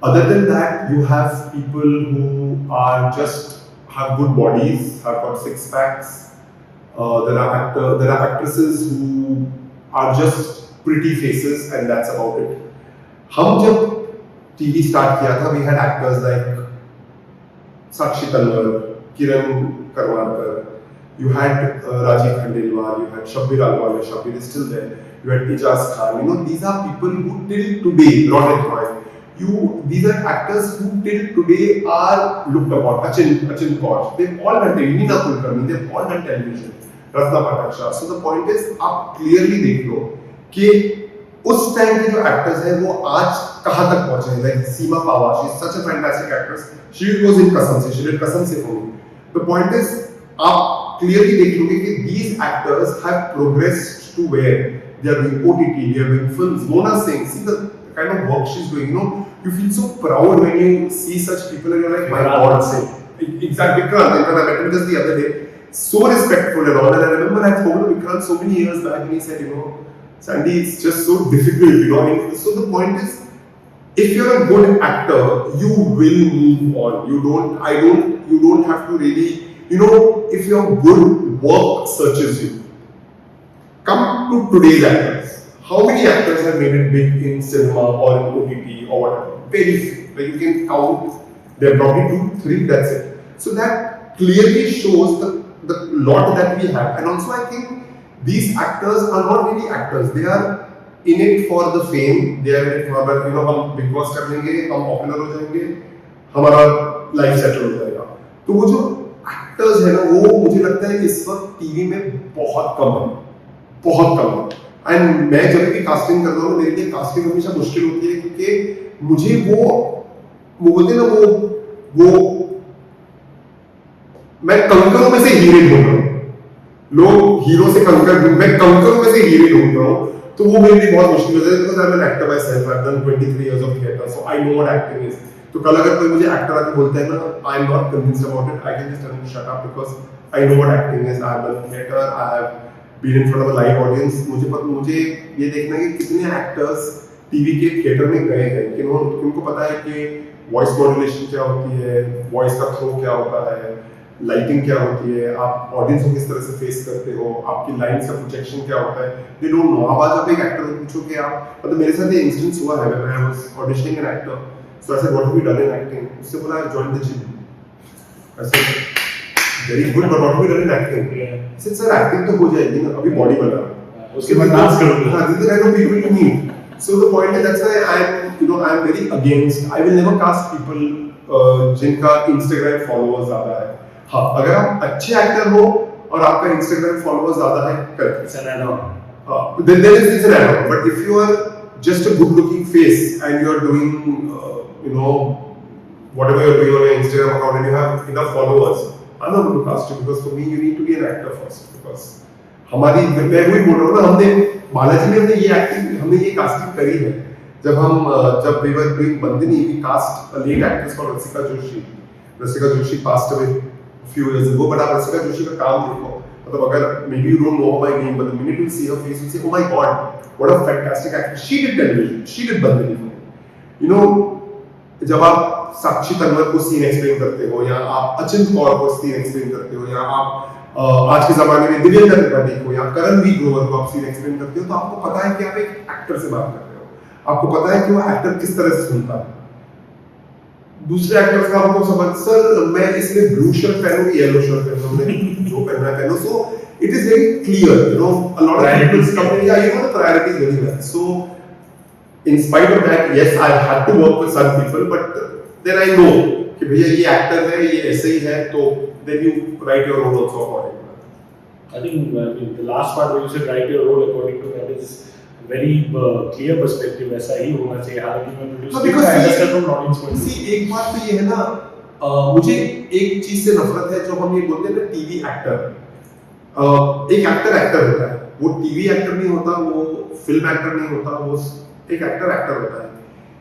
Other than that, you have people who are just have good bodies, have got six packs. There are actresses who are just pretty faces, and that's about it. हम जब टीवी स्टार्ट किया था, we had actors like Sakshi Tanwar, Kiran करवारकर, you had Rajiv Khandelwal, you had Shabbir Alwal, Shabbir is still there, you had Ijaz Khan. These are people who till today, Ronald Roy, these are actors who till today are looked upon. Achin Kosh, they've all done television. Neena Kulkarni, they've all done television. Ratna Pataksha. So the point is, आप clearly देख लो कि उस time के जो actors हैं वो आज कहाँ तक पहुंचे हैं. Like Seema Pawar, she's such a fantastic actress. She was in Kasam se, she did Kasam se for me. The point is, आप clearly देख लोगे कि these actors have progressed to where they are doing OTT, they are doing films. Mona Singh, see the kind of work she's doing. You feel so proud when you see such people and you're like, my God, exactly. Vikrant, in fact, I met him just the other day. So respectful and all. And I remember I told Vikrant so many years back and he said, Sandy, it's just so difficult, So the point is, if you're a good actor, you will move on. You don't have to really, if your good work searches you. Come to today's actors. How many actors have made it big in cinema or in OTT or whatever? Very few. Like you can count, there are probably 2, 3, that's it. So that clearly shows the lot that we have. And also I think these actors are not really actors. They are in it for the fame. They are in it for, हम Big Boss कर लेंगे, हम popular हो जाएंगे, हमारा life settle हो जाएगा. तो वो जो actors है ना, वो मुझे लगता है कि इस वक्त टीवी में बहुत कम है. बहुत कम है. एंड मैं जब भी कास्टिंग करता हूँ, मेरे लिए कास्टिंग हमेशा मुश्किल होती है क्योंकि मुझे वो बोलते हैं ना वो मैं कंकरों में से हीरे ढूंढ रहा हूँ. लोग हीरो से कंकर, मैं कंकरों में से हीरे ढूंढ रहा हूँ. तो वो मेरे लिए बहुत मुश्किल होता है because I am an actor by self. I have done 23 years of theater, so I know what acting is. तो कल अगर कोई मुझे एक्टर आके बोलता है ना, I am not convinced about it, I can just tell him shut up because I know what acting is. I have done theatre, I have been in front of a live audience. मुझे ये देखना है कि कितने actors TV के theatre में गए हैं, कि उनको पता है कि वॉइस मॉड्यूलेशन क्या होती है, वॉइस का थ्रो क्या होता है, लाइटिंग क्या होती है, आप ऑडियंस को किस तरह से फेस करते हो, आपकी लाइन्स का प्रोजेक्शन क्या होता है. They don't know. अब आज आप एक एक्टर को पूछो कि आप, मतलब मेरे साथ ये इंसिडेंस हुआ है when I was auditioning an actor. So I said what have you done in acting. उससे बोला I joined the gym. I said very good, but what have you done in acting. I said sir acting तो हो जाएगी ना, अभी body बना, उसके बाद डांस करोगे. हां, this is the kind of people to meet. So the point is that's why I am very against. I will never cast people जिनका Instagram followers ज़्यादा है. हाँ, अगर आप अच्छे एक्टर हो और आपका Instagram followers ज़्यादा है, correct. It's an add-on. Then it's an add-on. But if you are just a good-looking face and you are doing, whatever you're doing on your Instagram account and you have enough followers, I'm not going to cast you because for me you need to be an actor first. Because हमारी, मैं वही बोल रहा हूँ ना, हमने बालाजी में हमने ये कास्टिंग करी है. जब we were doing Bandini, we cast a lead actress called Rasika Joshi. Rasika Joshi passed away a few years ago, but आप रसिका जोशी का काम देखो, मतलब अगर maybe you don't know her by name, but the minute you see her face, you say, oh my God, what a fantastic actress. She did television, she did Bandini for me. जब आप साक्षी तन्वर को scene explain करते हो, या आप अचिंत कौर को scene explain करते हो, या आप आज के जमाने में दिव्यंका त्रिपाठी को या करणवीर ग्रोवर को आप सीन एक्सप्लेन करते हो तो आपको पता है कि आप एक एक्टर से बात कर रहे हो, आपको पता है कि वो एक्टर किस तरह से सुनता है। दूसरे एक्टर्स का आपको समझ, सर मैं इसमें ब्लू शर्ट पहनूं कि येलो शर्ट पहनूं, मैं जो पहनना है पहनो। So it is very clear, you know, a lot of peoples come, या you know the priorities very well. So in spite of that, yes, I had to work with some people, but then I know कि भैया ये actor है, ये ऐसे ही है, तो then you write your role also accordingly. I think the last part where you said write your role according to that is very clear perspective. ऐसा ही होना चाहिए। हालांकि मैं So producer because I understand from audience point of view. see, एक बात तो ये है ना, मुझे एक चीज से नफरत है जो हम ये बोलते हैं ना टीवी एक्टर। एक एक्टर होता है, वो टीवी एक्टर नहीं होता, वो फिल्म एक्टर नहीं होता, वो एक एक्टर होता है।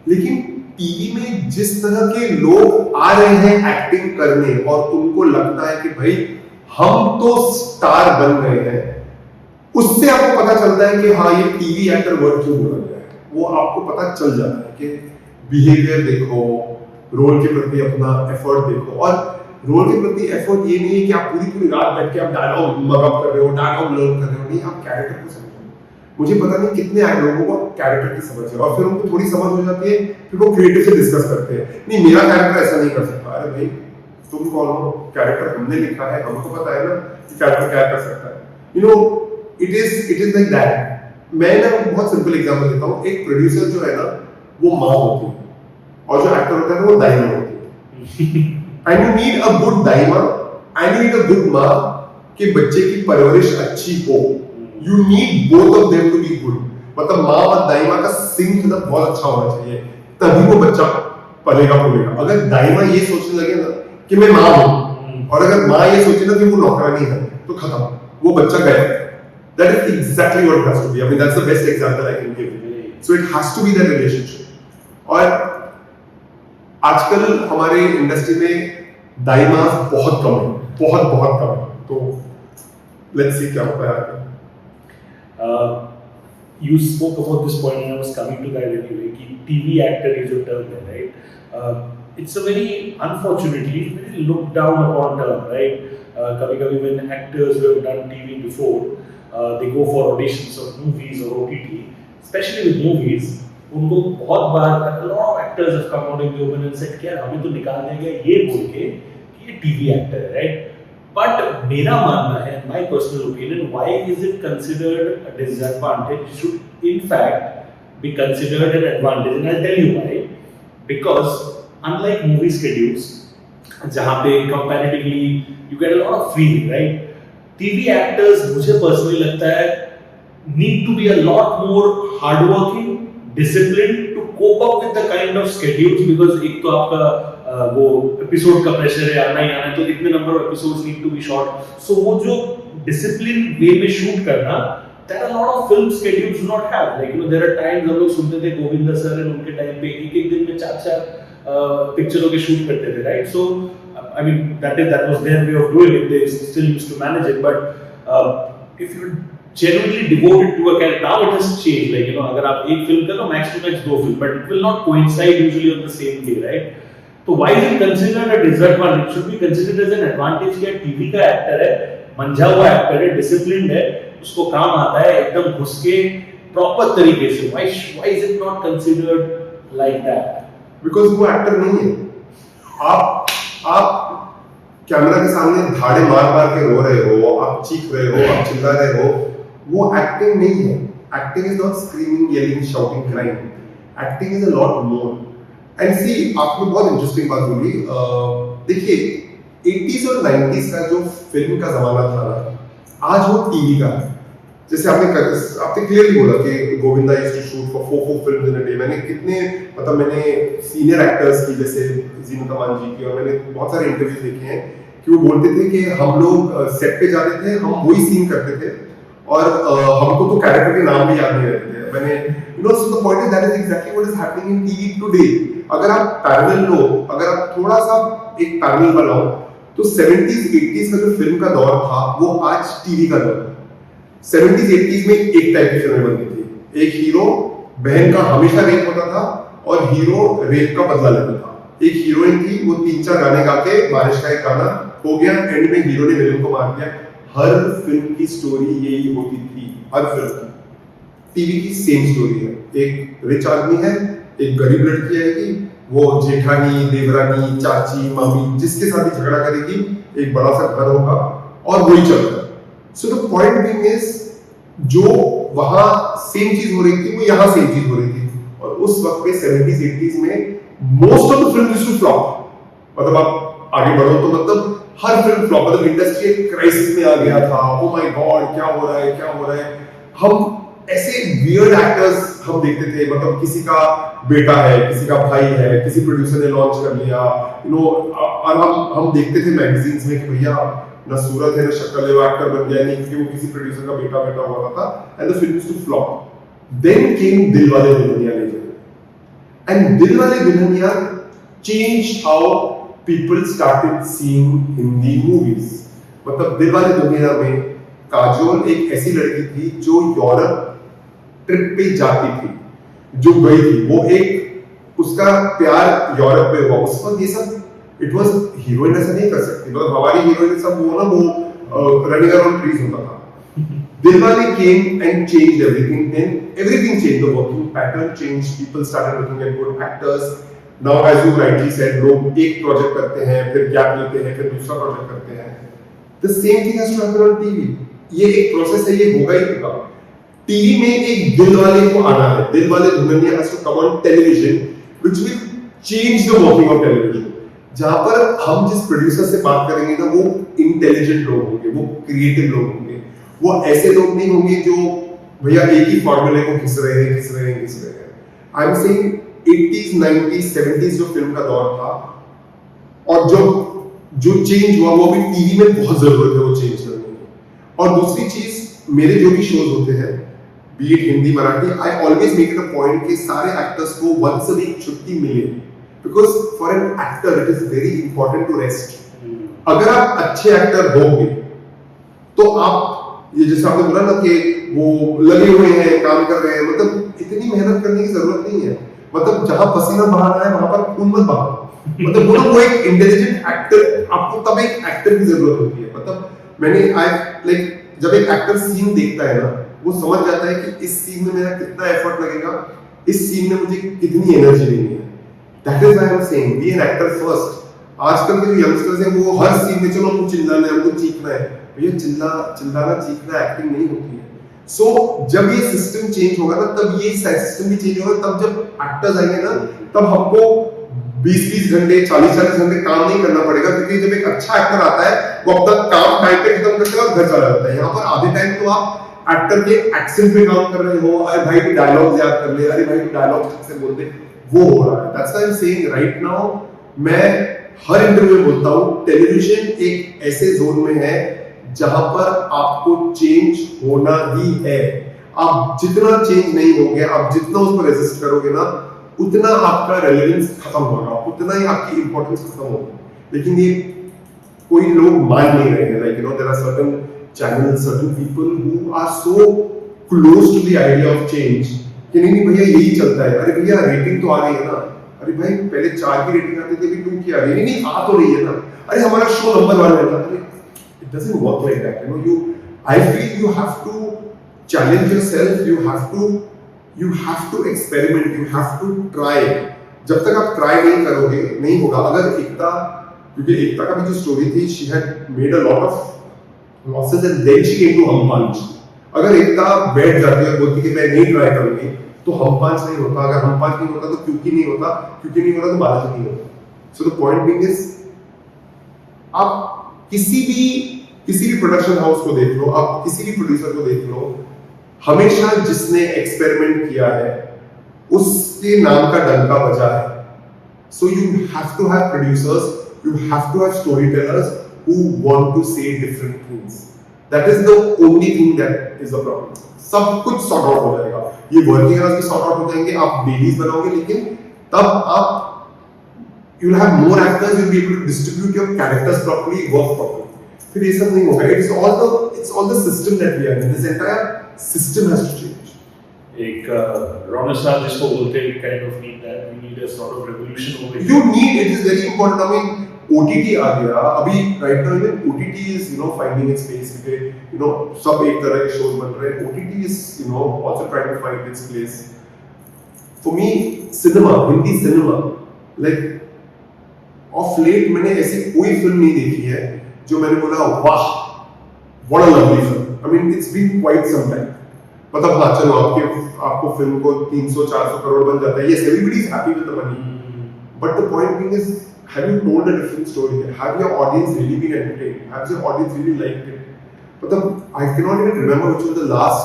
लेकिन टीवी में जिस तरह के लोग आ रहे हैं एक्टिंग करने और उनको लगता है कि भाई हम तो स्टार बन गए हैं, उससे आपको पता चलता है कि हाँ ये टीवी एक्टर वर्ड क्यों बोला गया है। वो आपको पता चल जाता है कि बिहेवियर देखो, रोल के प्रति अपना एफर्ट देखो। और रोल के प्रति एफर्ट ये नहीं है कि आप पूरी रात बैठ के आप डायलॉग मगअप कर रहे हो, डायलॉग लर्न कर रहे हो, नहीं, आप कैरेक्टर को समझो। मुझे पता नहीं कितने लोगों को कैरेक्टर की समझ है और फिर उनको थोड़ी समझ हो जाती है, फिर वो क्रिएटिव से डिस्कस करते हैं, नहीं मेरा कैरेक्टर ऐसा नहीं कर सकता। अरे भाई तुम कौन हो? कैरेक्टर हमने लिखा है, हमको पता है ना कि कैरेक्टर क्या कर सकता है। You know it is like that. मैं ना बहुत सिंपल एग्जांपल देता हूँ। एक प्रोड्यूसर जो है ना वो माँ होती है और जो एक्टर होता है वो दाइमा होती है। And you need a good दाइमा and you need a good माँ कि बच्चे की परवरिश अच्छी हो। You need both of them to be good. मतलब माँ और दाइमा का सिंक ना बहुत अच्छा होना चाहिए, तभी वो बच्चा पलेगा फूलेगा। अगर दाइमा ये सोचने लगे ना कि मैं माँ हूँ और अगर माँ ये सोचे ना कि वो नौकरानी है तो खत्म, वो बच्चा गया। That is exactly what it has to be. I mean that's the best example I can give. So it has to be that relationship. और आजकल हमारे इंडस्ट्री में दाइमा बहुत कम है, बहुत कम है। तो let's see क्या होता है। You spoke about this point and I was coming to that anyway कि TV actor ये जो term है, right? It's a very unfortunately very looked down upon term, right? कभी-कभी when actors who have done TV before they go for auditions of movies or OTT, especially with movies, उनको बहुत बार a lot of actors have come out in the open and said कि यार हमें तो निकाल देंगे ये बोल के कि ये TV actor है, right? But मेरा मानना है, my personal opinion, why is it considered a disadvantage? It should in fact be considered an advantage, and I'll tell you why. Because unlike movie schedules, जहाँ पे comparatively you get a lot of freedom, right? TV actors मुझे personally लगता है need to be a lot more hardworking, disciplined to cope up with the kind of schedules, because एक तो आपका वो episode का प्रेशर है, आना ही आना है, तो इतने number of episodes need to be shot. So वो जो डिसिप्लिन वे में शूट करना, that a lot of film schedules do not have. Like you know there are times हम लोग सुनते थे गोविंदा सर एंड उनके टाइम पे एक दिन में 4 पिक्चरों के शूट करते थे, right? So I mean that was their way of doing it, they still used to manage it, but if you genuinely devoted to a character, now it has changed, like you know अगर आप एक film कर लो max to max 2 film, but it will not coincide usually on the same day, right? तो why is it considered a disadvantage? It should be considered as an advantage कि TV का actor है, मंझा हुआ actor है, disciplined है, उसको काम आता है एकदम घुस के प्रॉपर तरीके से। Why is it not considered like that? Because वो एक्टर नहीं है। आप कैमरा के सामने धाड़े मार के रो रहे हो, आप चीख रहे हो, आप चिल्ला रहे हो, वो एक्टिंग नहीं है। Acting is not screaming, yelling, shouting, crime. Acting is a lot more. And see, आपने बहुत इंटरेस्टिंग बात बोली। देखिए 80s और 90s का जो फिल्म का जमाना था ना, आज वो टीवी का है। जैसे आपने क्लियरली बोला कि Govinda used to shoot for 4 films in a day. मैंने सीनियर एक्टर्स की जैसे जीनत अमान जी की, और मैंने बहुत सारे इंटरव्यूज देखे हैं कि वो बोलते थे कि हम लोग सेट पे जाते थे, हम वही सीन करते थे और हमको तो कैरेक्टर के नाम भी याद नहीं रहते थे। सो the point is that is exactly what is happening in TV today. अगर आप पैरेलल लो, अगर आप थोड़ा सा एक पैरेलल बनाओ, तो 70s 80s का जो फिल्म का दौर था वो आज टीवी का दौर है। 70s 80s में एक टाइप की फिल्में बनती थी, एक हीरो बहन का हमेशा रेप होता था और हीरो रेप का बदला लेता था। एक हीरोइन थी, वो 3-4 गाने गा के बारिश का एक गाना हो गया, एंड में हीरो ने विलेन को मार दिया। हर फिल्म की स्टोरी यही होती थी, हर फिल्म की। टीवी की सेम स्टोरी है, एक रिच आदमी है, एक गरीब लड़की आएगी, वो जेठानी, देवरानी, चाची, मामी जिसके साथ भी झगड़ा करेगी, एक बड़ा सा घर होगा और वही चल रहा है। सो द पॉइंट बीइंग इज, जो वहां सेम चीज हो रही थी वो यहाँ सेम चीज हो रही थी। और उस वक्त पे 70s 80s में most of the film used to flop. मतलब आप आगे बढ़ो तो मतलब हर फिल्म फ्लॉप, मतलब इंडस्ट्री एक क्राइसिस में आ गया था। ओ माय गॉड, क्या हो रहा है, क्या हो रहा है। हम ऐसे वियर्ड एक्टर्स हम देखते थे, मतलब किसी का बेटा है, किसी का भाई है, किसी प्रोड्यूसर ने लॉन्च कर लिया, और हम देखते थे मैगजीन्स में कि भैया ना सूरत है ना शक्ल है, वो एक्टर बन गया, नहीं क्योंकि वो किसी प्रोड्यूसर का बेटा बेटा हो रहा था, and the film used to flop. Then came Dilwale Dulhania Le Jayenge, and Dilwale Dulhania change how people started seeing Hindi movies. मतलब दिलवाले दुल्हनिया में काजोल एक ऐसी लड़की थी जो यूरोप ट्रिप पे जाती थी, जो गई थी, वो एक उसका प्यार यूरोप पे हुआ। उस वक्त ये सब इट वाज, हीरोइन ऐसा नहीं कर सकती, मतलब हमारी हीरोइन सब वो ना वो रनिंग अराउंड ट्रीज होता था। Dilwale came and changed everything. Then everything changed. The working pattern changed. People started looking at good actors. Now, as you rightly said, लोग एक प्रोजेक्ट करते हैं, फिर गैप लेते हैं, फिर दूसरा प्रोजेक्ट करते हैं। The same thing has to happen on TV. ये एक प्रोसेस है, ये होगा ही होगा। टीवी में एक दिलवाले को आना है, Dilwale Dulhania has to come on television, which will change the working of television. जहां पर हम जिस प्रोड्यूसर से बात करेंगे ना, वो इंटेलिजेंट लोग होंगे, वो क्रिएटिव लोग होंगे, वो ऐसे लोग नहीं होंगे जो भैया एक ही फॉर्मूले को घिस रहे हैं। आई am saying 80s 90s 70s जो फिल्म का दौर था, और जो चेंज हुआ वो भी टीवी में बहुत जरूरत है वो चेंज करने की। और दूसरी चीज, मेरे जो भी शोज होते हैं, be it Hindi Marathi, I always make it a point कि सारे एक्टर्स को वंस अ वीक छुट्टी मिले, because for an actor it is very important to rest. अगर आप अच्छे एक्टर होंगे तो आप, ये जैसे आपने बोला ना कि वो लगे हुए हैं, काम कर रहे हैं, मतलब इतनी मेहनत करने की जरूरत नहीं है। मतलब जहां पसीना बहाना है वहां पर खून मत बहाओ। मतलब वो एक इंटेलिजेंट एक्टर, आपको तब एक एक्टर की जरूरत होती है। मतलब मैंने जब एक एक्टर सीन देखता है ना, वो समझ जाता है कि इस सीन में मेरा कितना एफर्ट लगेगा, इस सीन में मुझे कितनी एनर्जी देनी है। That is why I am saying be an actor first. आजकल के जो यंगस्टर्स हैं वो हर सीन में चलो हमको चिल्लाना है, हमको चीखना है। भैया चिल्लाना चीखना एक्टिंग नहीं होती है। सो जब ये सिस्टम चेंज होगा ना, तब ये सिस्टम भी चेंज होगा। तब जब एक्टर्स आएंगे ना, तब हमको 20-20 घंटे 40-40 घंटे काम नहीं करना पड़ेगा, क्योंकि जब एक अच्छा एक्टर आता है वो अपना काम टाइम पे खत्म करता है और घर चला जाता है। यहाँ पर आधे टाइम तो आप एक्टर के एक्सेंट पे काम कर रहे हो, अरे भाई डायलॉग याद कर ले, अरे भाई डायलॉग ठीक से बोल दे, वो हो रहा है। That's why I am saying right now, मैं हर इंटरव्यू में बोलता हूँ, टेलीविजन एक ऐसे जोन में है जहां पर आपको चेंज होना ही है। आप जितना चेंज नहीं होगे, आप जितना उस पर रेजिस्ट करोगे ना, उतना आपका रेलेवेंस खत्म होगा, उतना ही आपकी इंपॉर्टेंस खत्म होगी। लेकिन ये कोई लोग मान नहीं रहे हैं। Like there are certain channels, certain people who are so close to the idea of change कि नहीं भैया यही चलता है। अरे भैया रेटिंग तो आ रही है ना, अरे भाई पहले 4 की रेटिंग आती थी, अभी 2 की आ रही है। नहीं आ तो रही है ना, अरे हमारा शो नंबर 1 है ना। It doesn't work like that. I feel you have to challenge yourself. You have to experiment. You have to try. जब तक आप ट्राई नहीं करोगे नहीं होगा। अगर एकता, क्योंकि एकता का भी जो स्टोरी थी, she had made a lot of losses and then she came to हम पांच। अगर एकता बैठ जाती है बोलती कि मैं नहीं ट्राई करूंगी, तो हम पांच नहीं होता। अगर हम पांच नहीं होता तो क्योंकि नहीं होता, क्योंकि नहीं होता तो बालाजी नहीं होता। So the point being is, आप किसी भी प्रोडक्शन हाउस को देख लो, आप किसी भी प्रोड्यूसर को देख लो, हमेशा जिसने एक्सपेरिमेंट किया है उसके नाम का डंका बजा है। So you have to have producers, you have to have story tellers who want to say different things. That is the only thing that is the problem. सब कुछ सॉर्ट आउट हो जाएगा, ये वर्किंग आवर्स भी sort out हो जाएंगे, आप dailies बनाओगे, लेकिन तब आप you will have more actors, you will be able to distribute your characters properly, work properly. फिर ये सब नहीं होगा। It's all the system that we are in. This entire system has to change. एक Renaissance जिसको बोलते हैं, kind of need that. We need a sort of revolution over here. You need, it is very important. I mean, OTT आ गया अभी right now even OTT is finding its place पे सब एक तरह के शोज बन रहे हैं OTT is also trying to find its place for me cinema Hindi cinema like of late मैंने ऐसी कोई फिल्म नहीं देखी है जो मैंने बोला वाह what a lovely film I mean it's been quite some time मतलब हाँ चलो आपको फिल्म को 300-400 करोड़ बन जाता है yes everybody is happy with the money but the point being is have you told a different story have your audience really been entertained has your audience really liked it मतलब I cannot even remember which was the last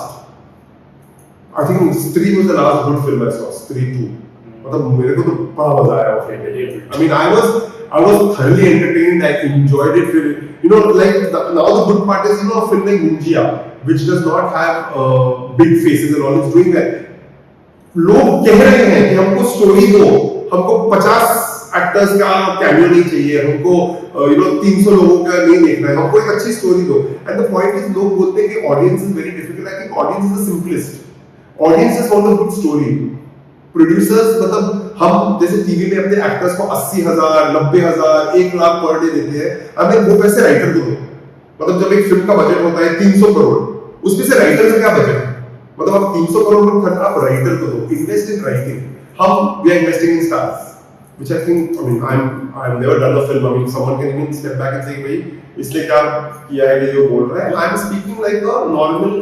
I think Stree was the last good film I saw Stree 2 मतलब मेरे को तो बड़ा मजा आया I mean I was thoroughly entertained I enjoyed it like now the good part is a film like Ninja which does not have big faces and all it's doing that लोग कह रहे हैं कि हमको स्टोरी दो हमको 50 actors का cameo नहीं चाहिए हमको 300 लोगों का नहीं देखना है हमको एक अच्छी स्टोरी दो एंड द पॉइंट इज लोग बोलते हैं कि audience is very difficult I think audience is the simplest audience is want a good story producers मतलब हम जैसे टीवी में अपने एक्टर्स को 80,000 90,000 1 लाख पर डे देते हैं हमें वो पैसे राइटर को दो मतलब जब एक फिल्म का बजट होता है 300 करोड़ उसमें से राइटर का क्या बजट है मतलब आप 300 करोड़ खर्च आप राइटर को दो इन्वेस्ट इन राइटिंग हम we are investing in stars which I think I mean I've never done a film I mean someone can even step back and say भाई इसलिए क्या किया है ये जो बोल रहा है I'm speaking like a normal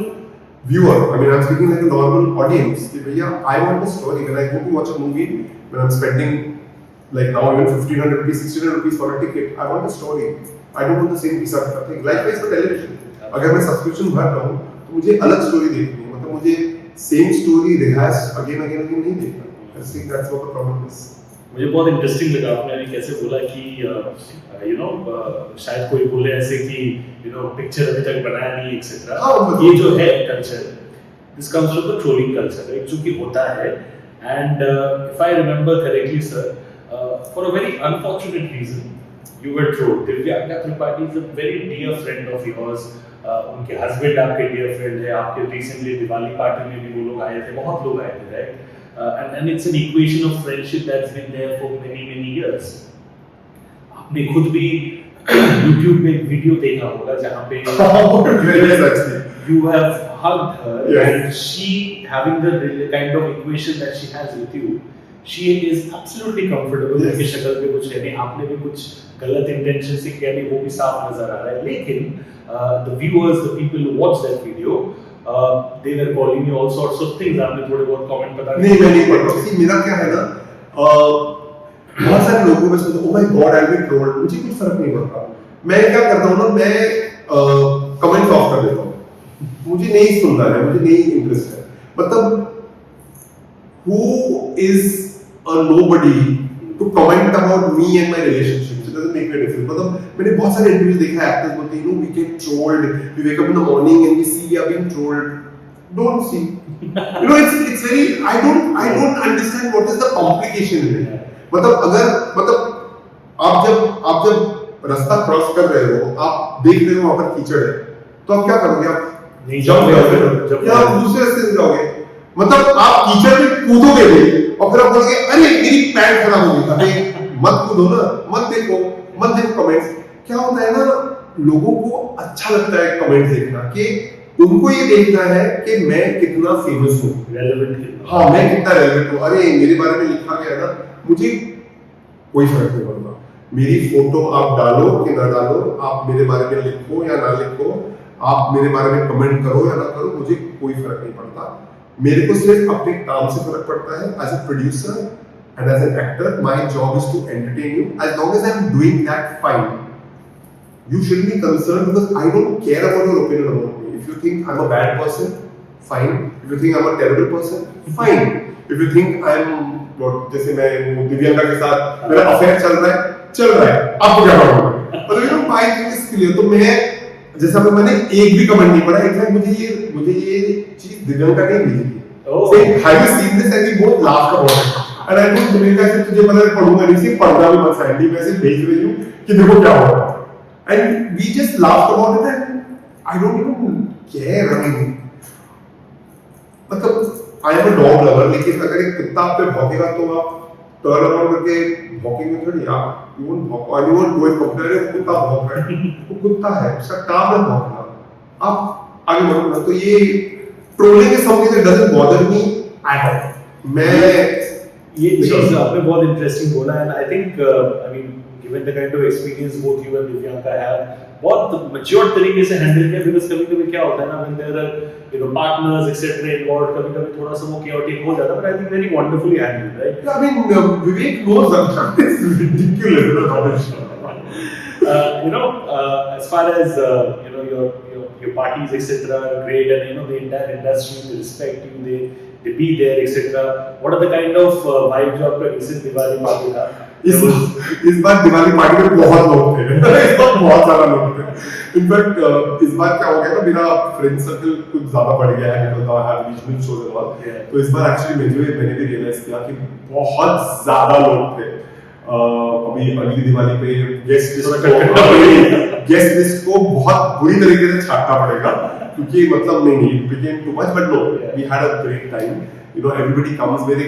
viewer I mean I'm speaking like a normal audience कि भैया I want a story when I go to watch a movie when I'm spending like now even 1,500 rupees 1,600 rupees for a ticket I want a story I don't want the same piece of thing likewise for television अगर मैं subscription भर रहा हूँ तो मुझे अलग story देखनी है मतलब मुझे सेम स्टोरी रिहाइश अगेन नहीं देखना I think that's what the problem is मुझे बहुत इंटरेस्टिंग लगा आपने अभी कैसे बोला कि शायद कोई बोले ऐसे कि पिक्चर अभी तक बनाया नहीं एक्सेट्रा ये जो है culture this comes from the trolling culture right जो कि होता है and if I remember correctly sir for a very unfortunate reason you were trolled Divyanka Tripathi is a very dear friend of yours उनके हस्बैंड आपके dear friend है आपके recently Diwali party में भी वो लोग आए थे बहुत लोग आए थे right and it's an equation of friendship that's been there for many years. आपने खुद भी YouTube में एक वीडियो देखा होगा जहाँ पे you have hugged her and she having the kind of equation that she has with you, she is absolutely comfortable उनकी शक्ल पे कुछ है नहीं आपने भी कुछ गलत इंटेंशन से किया नहीं वो भी साफ नजर आ रहा है लेकिन the viewers the people who watch that video they were calling you all sorts of things आपने थोड़े बहुत कमेंट बता नहीं मैं नहीं पढ़ता सी मेरा क्या है ना बहुत सारे लोगों में सोचते oh my God I will trolled मुझे कुछ फर्क नहीं पड़ता मैं क्या करता हूं ना मैं कमेंट ऑफ कर देता हूं मुझे नहीं सुनना है मुझे नहीं इंटरेस्ट है मतलब who is a nobody to comment about me and my relationship it doesn't make a difference मतलब मैंने बहुत सारे इंटरव्यूज देखा है एक्टर्स बोलते हैं we get trolled we wake up in the morning and we see we are being trolled don't see it's very I don't understand what is the complication in it मतलब आप जब रास्ता cross कर रहे हो आप देख रहे हो वहां पर कीचड़ है तो आप क्या करोगे आप नहीं जाओगे या आप दूसरे रास्ते से जाओगे मतलब आप कीचड़ में कूदोगे भी और फिर आप बोलोगे अरे मेरी पैंट खराब हो गई अरे मत कूदो ना मत देखो कमेंट्स क्या होता है ना लोगों को अच्छा लगता है कमेंट देखना कि उनको ये देखना है कि मैं कितना फेमस हूँ रेलेवेंट हाँ मैं कितना रेलेवेंट हूँ अरे मेरे बारे में लिखा गया ना मुझे कोई फर्क नहीं पड़ता मेरी फोटो आप डालो कि ना डालो आप मेरे बारे में लिखो या ना लिखो आप मेरे बारे में कमेंट करो या ना करो मुझे कोई फर्क नहीं पड़ता मेरे को सिर्फ अपने काम से फर्क पड़ता है as a producer and as an actor my job is to entertain you as long as I'm doing that fine you shouldn't be concerned because I don't care about your opinion about me if you think I'm a bad person fine if you think I'm a terrible person fine if you think I'm जैसे मैं दिव्यांका के साथ मेरा affair चल रहा है आपको क्या मालूम मतलब you know my thing is clear तो मैं जैसा मैंने एक भी कमेंट नहीं पढ़ा इनफैक्ट मुझे ये चीज दिव्यांका ने भेजी थी say have you seen this and we both laughed about it and I told Divyanka कि तुझे पता है पढ़ूंगा नहीं सिर्फ पढ़ना भी मत सैंडी मैं सिर्फ भेज रही हूं कि देखो क्या हो रहा है and we just laughed about it and I don't even care I mean मतलब I am a dog lover लेकिन अगर एक कुत्ता आप पे भौंकेगा तो आप टर्न अराउंड करके भौंकेंगे थोड़ी यार, यू वोंट भौंक और you won't go in complain, अरे कुत्ता भौंक रहा है, वो कुत्ता है, उसका काम है भौंकना, आप आगे बढ़ो ना। तो ये trolling is something that doesn't bother me at all. मैं ये चीज आपने बहुत इंटरेस्टिंग बोला and I think I mean given the kind of experience both you and Divyanka have, बहुत मैच्योर तरीके से हैंडल किया, बिकॉज़ कभी-कभी क्या होता है ना, when there are you know partners etcetera involved, कभी-कभी थोड़ा सा वो chaotic हो जाता है, but I think very wonderfully handled, right? I mean, Vivek knows that it's ridiculous, the rubbish. As far as you know your parties etc are great, and you know the entire industry, they respect you, they be there etc. What are the kind of vibes जो आपका recent Diwali party था? इस बार Diwali party में बहुत लोग थे। इस बार बहुत सारा लोग थे। इनफैक्ट इस बार क्या हो गया ना, मेरा फ्रेंड सर्कल कुछ ज्यादा बढ़ गया है, because I have regional shows and all. तो इस बार एक्चुअली मैंने भी रियलाइज किया कि बहुत ज्यादा लोग थे। अभी अगली दिवाली पे गेस्ट लिस्ट को बहुत बुरी तरीके से छाटना पड़ेगा, क्योंकि मतलब नहीं it became too much, but no we had a great time, you know everybody comes. मेरे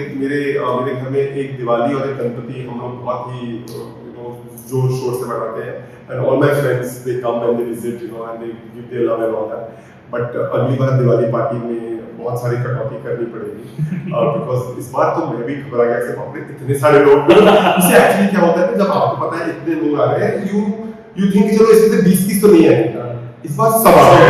घर में एक दिवाली और एक गणपति हम लोग बहुत ही यू नो जोर शोर से मनाते हैं, and all my friends they come and they visit, you know, and they give their love and all that. But अगली बार दिवाली पार्टी में बहुत सारी कटौती करनी पड़ेगी, बिकॉज इस बार तो मैं भी घबरा गया कि बाप रे इतने सारे लोग। इससे एक्चुअली क्या होता है कि जब आपको पता है इतने लोग आ रहे हैं, यू थिंक चलो इसमें से 20-30 तो नहीं आएंगे, इस बार सब आ गए।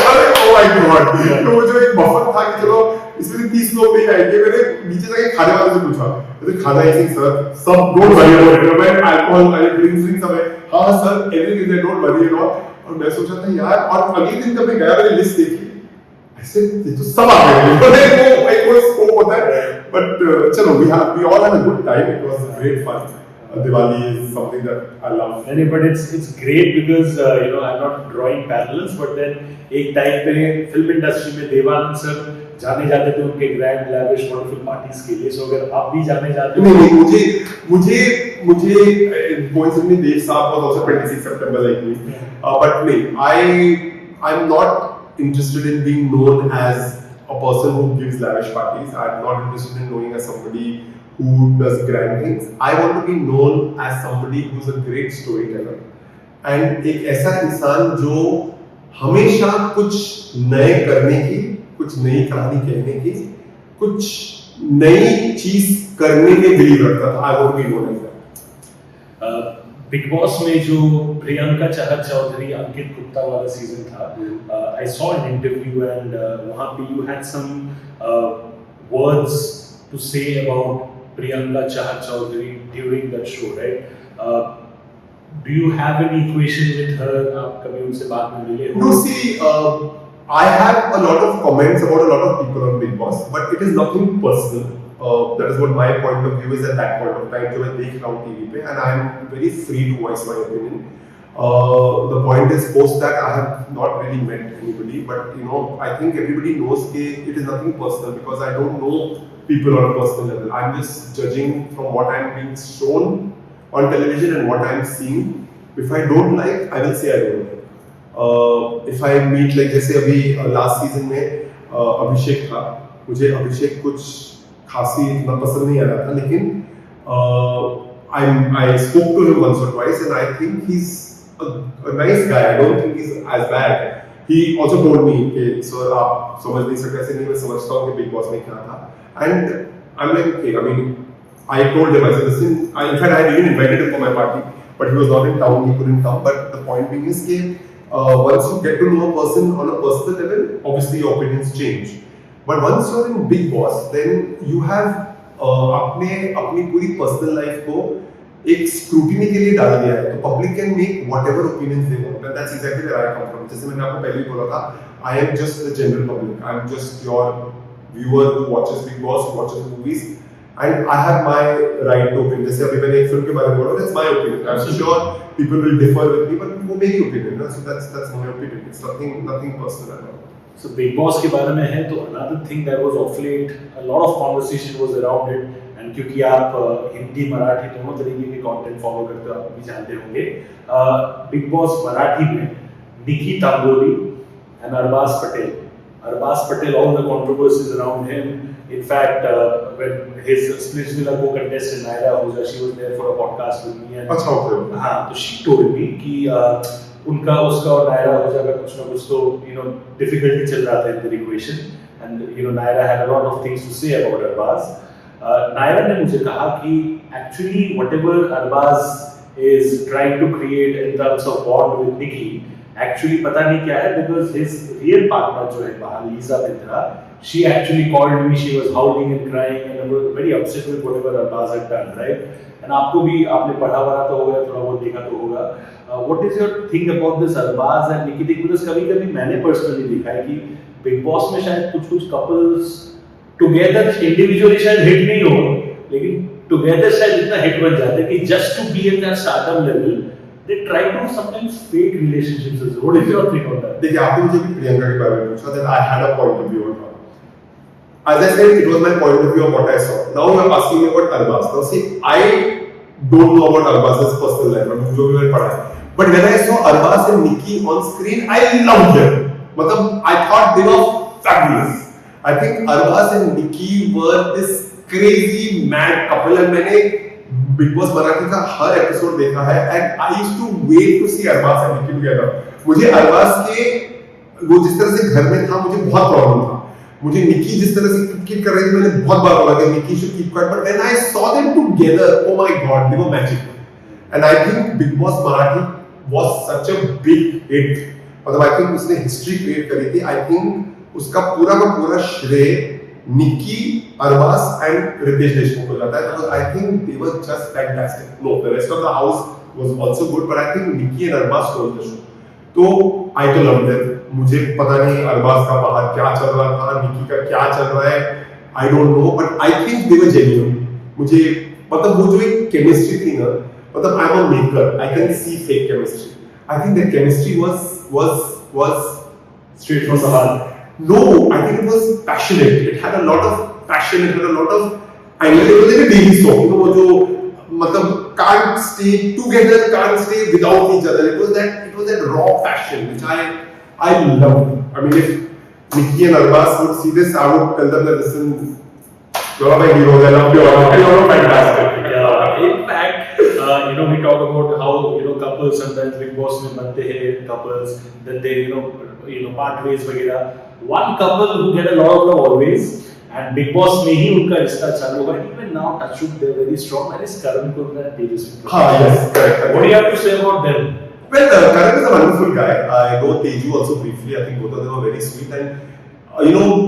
अरे ओ माय गॉड, तो जो एक बफर था कि चलो इसमें से 30 लोग नहीं आएंगे, मैंने नीचे जाके खाने वाले से पूछा, अरे खाना ऐसे सर सब डोंट वरी अबाउट इट, मैं अल्कोहल आई ड्रिंक्स सब है, हां sir everything is don't worry about. और मैं सोचा था यार, और अगले दिन जब मैं गया मैंने लिस्ट देखी, ऐसे ये तो सब आ गए, वो एक वो स्कोप होता है। बट चलो we all have a good time, it was a great fun. Diwali is something that I love. नहीं, but it's great because you know I'm not drawing parallels, but then एक time पे film industry में Devanand sir जाने जाते थे उनके grand lavish wonderful parties के लिए, सो अगर आप भी जाने जाते हो। नहीं, मुझे coincidentally देव साहब was also 26 September like me, but नहीं, I'm not interested in being known as a person who gives lavish parties. I'm not interested in knowing as somebody who does grand things. I want to be known as somebody who's a great storyteller, and एक ऐसा इंसान जो हमेशा कुछ नए करने की, कुछ नई कहानी कहने की, कुछ नई चीज करने में बिलीव रखता था। I want to be known as that. Big boss में जो प्रियंका चाहत चौधरी अंकित गुप्ता वाला सीजन था, I saw an interview and वहां पे you had some words to say about Priyanka Chahat Chaudhary during that show, right? Do you have any equation with her? आप कभी उनसे बात में मिले हो? No, see, I have a lot of comments about a lot of people on Big Boss, but it is nothing personal. That is what my point of view is at that point of time जब मैं देख रहा हूँ TV पे, and I am very free to voice my opinion. The point is, post that I have not really met anybody, but you know, I think everybody knows that it is nothing personal because I don't know people on a personal level. I'm just judging from what I'm being shown on television and what I'm seeing. If I don't like, I will say I don't like. If I meet like जैसे अभी last season में अभिषेक था, मुझे अभिषेक कुछ खासी इतना पसंद नहीं आ रहा था, लेकिन I spoke to him once or twice and I think he's a nice guy. I don't think he's as bad. He also told me कि sir आप समझ नहीं सकते, ऐसे नहीं, मैं समझता हूँ कि बिग बॉस में क्या था. And I'm like, okay, I mean, I told him, I said, listen, in fact, I had even invited him for my party, but he was not in town, he couldn't come. But the point being is that once you get to know a person on a personal level, obviously your opinions change. But once you're in Big Boss, then you have अपनी पूरी personal life को एक scrutiny के लिए डाल दिया है, तो public can make whatever opinions they want, and that's exactly where I come from. जैसे मैंने आपको पहले ही बोला था, I am just the general public, I am just your viewer who watches Big Boss, who watches movies, and I have my right to opinion. जैसे अभी मैंने एक फिल्म के बारे में बोला, that's my opinion. I'm sure people will differ with me, but वो मेरी opinion है, so that's my opinion. It's nothing personal at all. So Big Boss के बारे में है, तो another thing that was of late, a lot of conversation was around it, and क्योंकि आप हिंदी मराठी दोनों तरीके के कंटेंट फॉलो करते हो, आप भी जानते होंगे, Big Boss मराठी में निकी Tamboli and Arbaz Patel, all the controversies around him, In fact, when his Splitsvilla co-contestant Naira Ahuja, she was there for a podcast with me, and अच्छा okay. हाँ, तो she told me कि उनका उसका और नायरा आहुजा का कुछ ना कुछ तो डिफिकल्टी चल रहा था in the equation, and Naira had a lot of things to say about Arbaz. Naira ने मुझे कहा कि actually whatever Arbaz is trying to create in terms of bond with Nikki, actually पता नहीं क्या है, because his real partner जो है बाहर Lisa Mitra, she actually called me, she was howling and crying and was very upset with whatever Arbaz had done, right? And आपको भी आपने पढ़ा वढ़ा तो होगा, थोड़ा बहुत देखा तो होगा. What is your thing about this Arbaz and Nikki? Because कभी-कभी मैंने personally देखा है कि Big Boss में शायद कुछ couples together individually शायद hit नहीं हो, लेकिन together शायद इतना hit बन जाते हैं कि just to be at that stardom level, they try to sometimes fake relationships. What is your thing on that? देखिए आपने मुझे प्रियंका के बारे में पूछा, that I had a point of view on her. As I said, it was my point of view of what I saw. Now you are asking me about Arbaz. Now see, I don't know about Arbaz's personal life, but जो भी मैंने पढ़ा है. But when I saw Arbaz and Nikki on screen, I loved them. मतलब I thought they were fabulous. I think Arbaz and Nikki were this crazy mad couple, and मैंने Big Boss Marathi का हर episode देखा है, and I used to wait to see Arbaz and Nikki together. मुझे Arbaz के वो जिस तरह से घर में था, मुझे बहुत प्रॉब्लम था. मुझे निकी जिस तरह से कीप कर रही थी, मैंने बहुत बार बोला कि निकी should keep quiet, but when I saw them together, oh my god, they were magic. And I think Big Boss Marathi was such a big hit. मतलब I think उसने history create करी थी. I think उसका पूरा का पूरा श्रेय निकी, Arbaaz and Ritesh Deshmukh को जाता है, because I think they were just fantastic. No, the rest of the house was also good, but I think Nikki and Arbaz stole the show. तो I तो love them. मुझे पता नहीं अरबाज का बाहर क्या चल रहा था, निकी का क्या चल रहा है, I don't know, but I think they were genuine. मुझे मतलब वो जो एक chemistry थी ना, मतलब I'm a maker, I can see fake chemistry. I think that chemistry was Straight from the heart. No, I think it was passionate. It had a lot of passion. It had a lot of. I mean, it was like a daily song. वो जो मतलब can't stay together, can't stay without each other. It was that raw passion which I loved. I mean, if Nikki and Arbaz would see this, I would tell them that listen, you're my heroes. I love you all. You're fantastic. Yeah. In fact, we talk about how couples sometimes Big Boss में बनते हैं couples, then they part ways वगैरह. One couple who get a lot of love always, and Big Boss में ही उनका रिश्ता चालू हुआ. Even now, touchwood, they're very strong. And is Karan Kohli and Tejas? Yes, correct. What do you have to say about them? Well, Karan is a wonderful guy. I know Teju also briefly. I think both of them are very sweet. And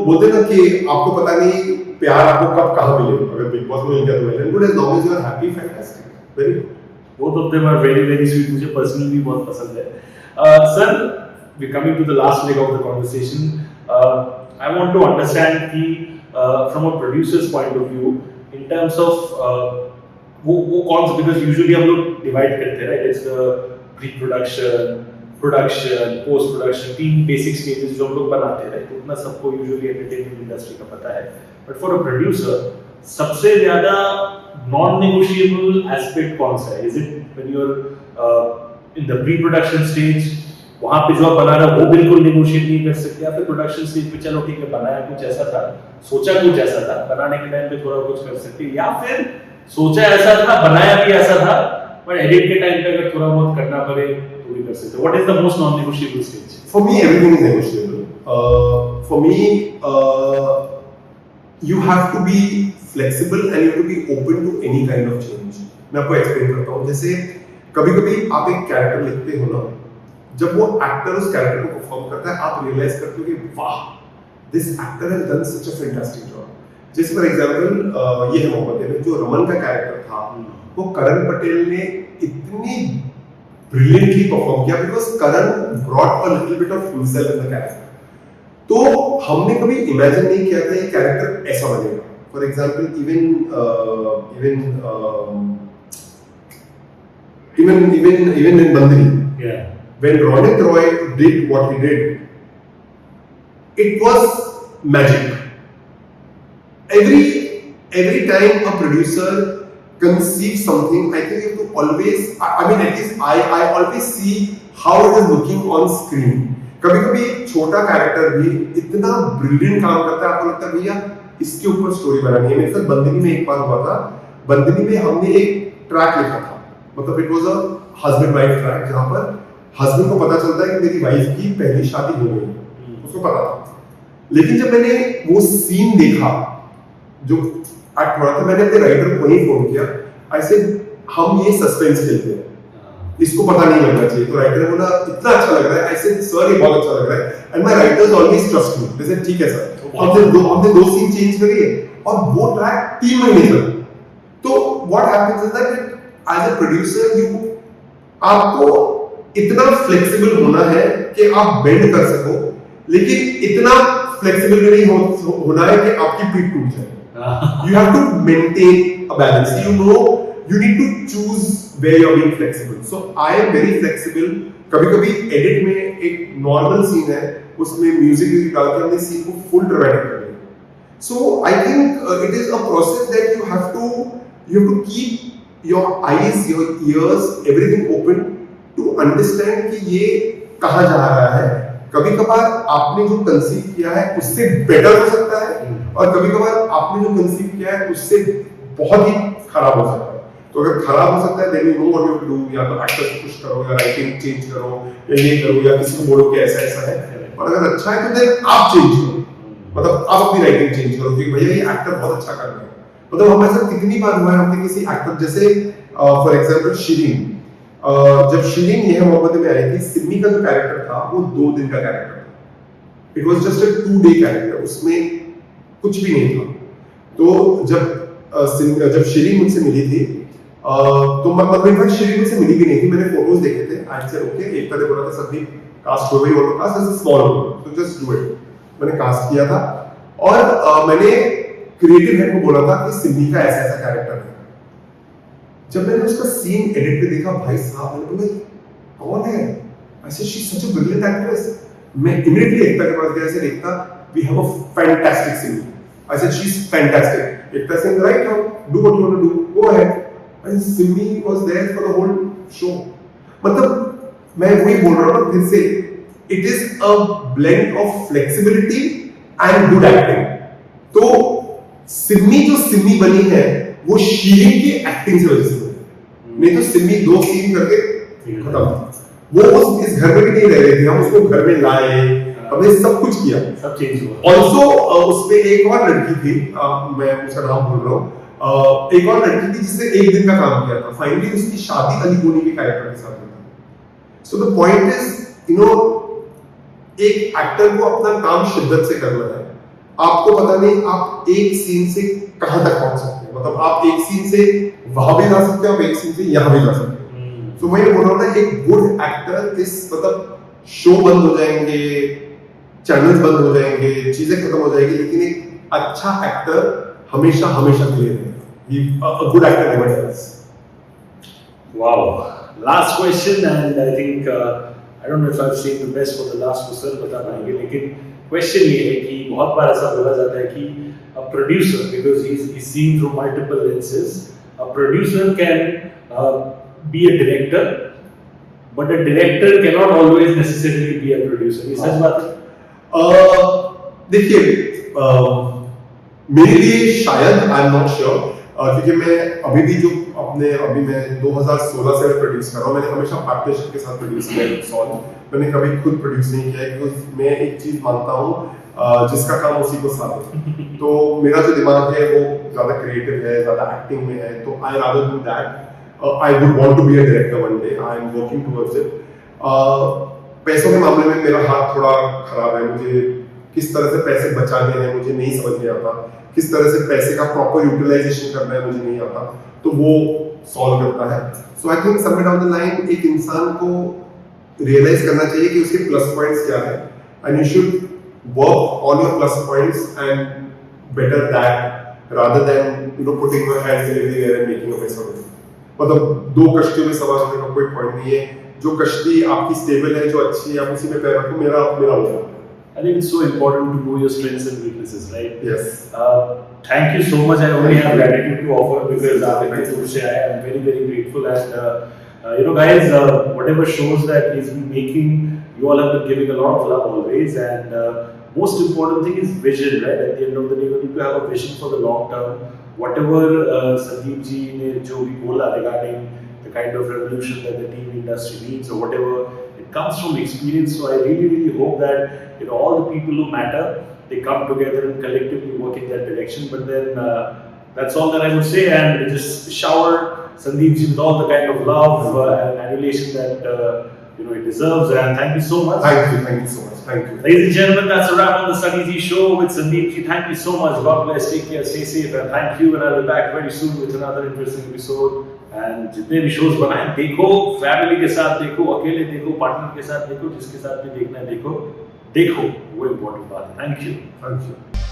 बोलते ना कि आपको पता नहीं प्यार आपको कब कहाँ मिले. अगर Big Boss में मिल गया तो well and good, as long as you are happy, fantastic. Very good. Both of them are very very sweet. मुझे personally बहुत पसंद है. Sir, we're coming to the last leg of the conversation. I want to understand कि from a producer's point of view, in terms of वो कौन सा, because usually हम लोग divide करते हैं, right? It's the pre-production, production, post-production, तीन basic stages जो हम लोग बनाते हैं, right? उतना सबको usually entertainment industry का पता है. But for a producer, सबसे ज़्यादा non-negotiable aspect कौन सा है? Is it when you're in the pre-production stage, वहाँ पे जो आप बना रहे हो वो बिल्कुल negotiate नहीं कर सकते, या फिर प्रोडक्शन स्टेज पे चलो ठीक है बनाया कुछ ऐसा था, सोचा कुछ ऐसा था, बनाने के टाइम पे थोड़ा कुछ कर सकते, या फिर सोचा ऐसा था बनाया भी ऐसा था, पर एडिट के टाइम पे अगर थोड़ा बहुत करना पड़े तो भी कर सकते. What is the most non-negotiable stage? For me, everything is negotiable. For me, you have to be flexible and you have to be open to any kind of change. मैं आपको explain करता हूँ. जैसे कभी-कभी आप एक कैरेक्टर लिखते हो ना, जब वो एक्टर उस कैरेक्टर को परफॉर्म करता है, आप रियलाइज करते हो कि वाह, this actor has done such a fantastic job. जैसे फॉर एग्जांपल ये है मोहम्मद में जो रमन का कैरेक्टर था, वो करण पटेल ने इतनी ब्रिलियंटली परफॉर्म किया, because Karan brought a little bit of himself in the character. तो हमने कभी इमेजिन नहीं किया था ये कैरेक्टर ऐसा बनेगा. फॉर एग्जांपल इवन इन बंदरी, when Ronit Roy did what he did, it was magic. Every time a producer conceives something, I think you have to always, I mean at least I always see how it is looking on screen. कभी-कभी एक छोटा character भी इतना brilliant काम करता है, आपको लगता है भैया इसके ऊपर स्टोरी बनानी है। मेरे साथ बंदिनी में एक बार हुआ था, बंदिनी में हमने एक ट्रैक लिखा था, मतलब it was a husband wife track, जहां पर हस्बैंड को पता चलता है कि मेरी वाइफ की पहली शादी हो गई, उसको पता था। लेकिन जब मैंने वो सीन देखा जो एक्ट हो रहा था, मैंने अपने राइटर को वही फोन किया, आई सेड हम ये सस्पेंस खेलते हैं, इसको पता नहीं लगना चाहिए। तो राइटर ने बोला इतना अच्छा लग रहा है, आई सेड सर ये बहुत अच्छा लग रहा है, and my writers always trust me. They said ठीक है सर, हमने दो सीन चेंज करिए और वो ट्रैक 3 महीने तक। तो what happens is that as a producer you, आपको इतना फ्लेक्सिबल होना है कि आप बेंड कर सको, लेकिन इतना फ्लेक्सिबल भी नहीं होना है कि आपकी पीठ टूट जाए। You have to maintain a balance. You need to choose where you're being flexible. So I am very flexible. कभी-कभी एडिट में एक नॉर्मल सीन है, उसमें म्यूजिक डाल के हमने सीन को फुल ड्रामेटिक कर दिया. So I think it is a process that you have to keep your eyes, your ears, everything open to understand कि ये कहाँ जा रहा है. कभी-कभार आपने जो कंसीव किया है उससे बेटर हो सकता है, और कभी-कभार आपने जो कंसीव किया है उससे बहुत ही खराब हो सकता है. तो अगर खराब हो सकता है then you know what you do, या तो एक्टर को पुश करो, या राइटिंग चेंज करो, या ये करो, या किसी को बोलो कि ऐसा ऐसा है. और अगर अच्छा है तो देन आप चेंज करो, मतलब आप अपनी राइटिंग चेंज करो कि भैया ये एक्टर बहुत अच्छा कर रहा है. मतलब हमारे साथ कितनी बार हुआ है, हमने किसी एक्टर जैसे फॉर एग्जांपल शिरीन, जब शिरीन यह मोहब्बतें में आई थी, सिमी का जो कैरेक्टर था वो 2 दिन का कैरेक्टर था. It was just a 2 day character, उसमें कुछ भी नहीं था. तो जब शिरीन मुझसे मिली थी, तो मतलब इनफैक्ट शिरीन मुझसे मिली भी नहीं थी, मैंने फोटोज देखे थे. आई सेड ओके, एक तरह बोला था सभी कास्ट हो गई, और cast as a small role, so just do it. मैंने कास्ट किया था, और मैंने क्रिएटिव हेड को बोला था कि सिमी का ऐसा ऐसा कैरेक्टर है. जब मैंने उसका सीन एडिट पे देखा, भाई साहब मैंने बोला कौन है, ऐसे she is such a brilliant actress. मैं इमीडिएटली एकता के पास गया, ऐसे Ekta we have a fantastic singer. I said she is fantastic. Ekta said right, now do what you want to do, go ahead. And Simi was there for the whole show. मतलब मैं वही बोल रहा हूं फिर से, it is a blend of flexibility and good acting. तो सिमी जो सिमी बनी है वो शिरीन की एक्टिंग से वजह से, नहीं तो सिमी 2 सीन करके खत्म. वो इस घर में भी नहीं रह रही थी, हम उसको घर में लाए, हमने सब कुछ किया, सब चेंज हुआ. ऑल्सो उसमें एक और लड़की थी, मैं उसका नाम भूल रहा हूँ, एक और लड़की थी जिससे 1 दिन का काम किया था. फाइनली उसकी शादी अली कोनी के कैरेक्टर के साथ हुई. सो the point is you know, एक एक्टर को अपना काम शिद्दत से करना है. आपको पता नहीं आप एक सीन से कहां तक पहुंच सकते हैं, मतलब आप एक सीन से वहां भी जा सकते हो, आप एक सीन से यहां भी जा सकते हो. तो मैं ये बोल रहा हूं ना, एक गुड एक्टर इस मतलब शो बंद हो जाएंगे, चैनल्स बंद हो जाएंगे, चीजें खत्म हो जाएगी, लेकिन एक अच्छा एक्टर हमेशा हमेशा के लिए रहेगा. A good actor never dies. Wow. Last question, and I think I don't know if I've saved the best for the last को सर बता पाएंगे, लेकिन क्वेश्चन ये है कि बहुत बार ऐसा बोला जाता है कि a producer, because he's seen through multiple lenses, a producer can be a director, but a director cannot always necessarily be a producer. ये सच बात है? देखिए, मेरे लिए शायद आई एम नॉट श्योर, क्योंकि मैं अभी भी जो अभी मैं 2016 से प्रोड्यूस कर रहा हूँ. मैंने हमेशा पार्टनरशिप के साथ प्रोड्यूस किया है सॉन्ग. मैंने कभी खुद प्रोड्यूस नहीं किया है, क्योंकि मैं एक चीज मानता हूँ, जिसका काम उसी को साथ है. तो मेरा जो दिमाग है वो ज्यादा क्रिएटिव है, ज्यादा एक्टिंग में है, तो I rather do that. I would want to be a director one day. I am working towards it. पैसों के मामले में मेरा हाथ थोड़ा खराब है. मुझे किस तरह से पैसे बचाने हैं मुझे नहीं समझ में आता, किस तरह से पैसे का प्रॉपर यूटिलाइजेशन करना है मुझे नहीं आता, तो वो सॉल्व करता है. So I think somewhere down the line एक इंसान को रियलाइज करना चाहिए कि उसके प्लस पॉइंट्स क्या है, and you should work on your plus points and better that rather than you know putting your hands everywhere and making a mess of it. मतलब 2 कश्तियों में सवार होने का कोई पॉइंट नहीं है. जो कश्ती आपकी स्टेबल है, जो अच्छी है, आप उसी में पैर रखो. मेरा होगा. I think it's so important to know your strengths and weaknesses, right? Yes. Thank you so much. I only have gratitude to offer because आपने दूर से आए. I'm very very grateful, and you know guys, whatever shows that he's been making, you all have been giving a lot of love always, and most important thing is vision, right? At the end of the day, you need to have a vision for the long term. Whatever Sandeep ji ne jo bhi bola regarding the kind of revolution that the TV industry needs or whatever, it comes from experience. So I really, really hope that all the people who matter, they come together and collectively work in that direction. But then that's all that I would say, and just shower Sandeep ji with all the kind of love and adulation that it deserves. And thank you so much. Thank you so much. Thank you. Ladies and gentlemen, that's a wrap on the Sunny Z Show with Sandeep ji. Thank you so much. God bless. Take care. Stay safe. And thank you. And I'll be back very soon with another interesting episode. And जितने भी shows बनाए देखो, family के साथ देखो, अकेले देखो, partner के साथ देखो, जिसके साथ भी देखना है देखो, वो important बात है. Thank you. Thank you.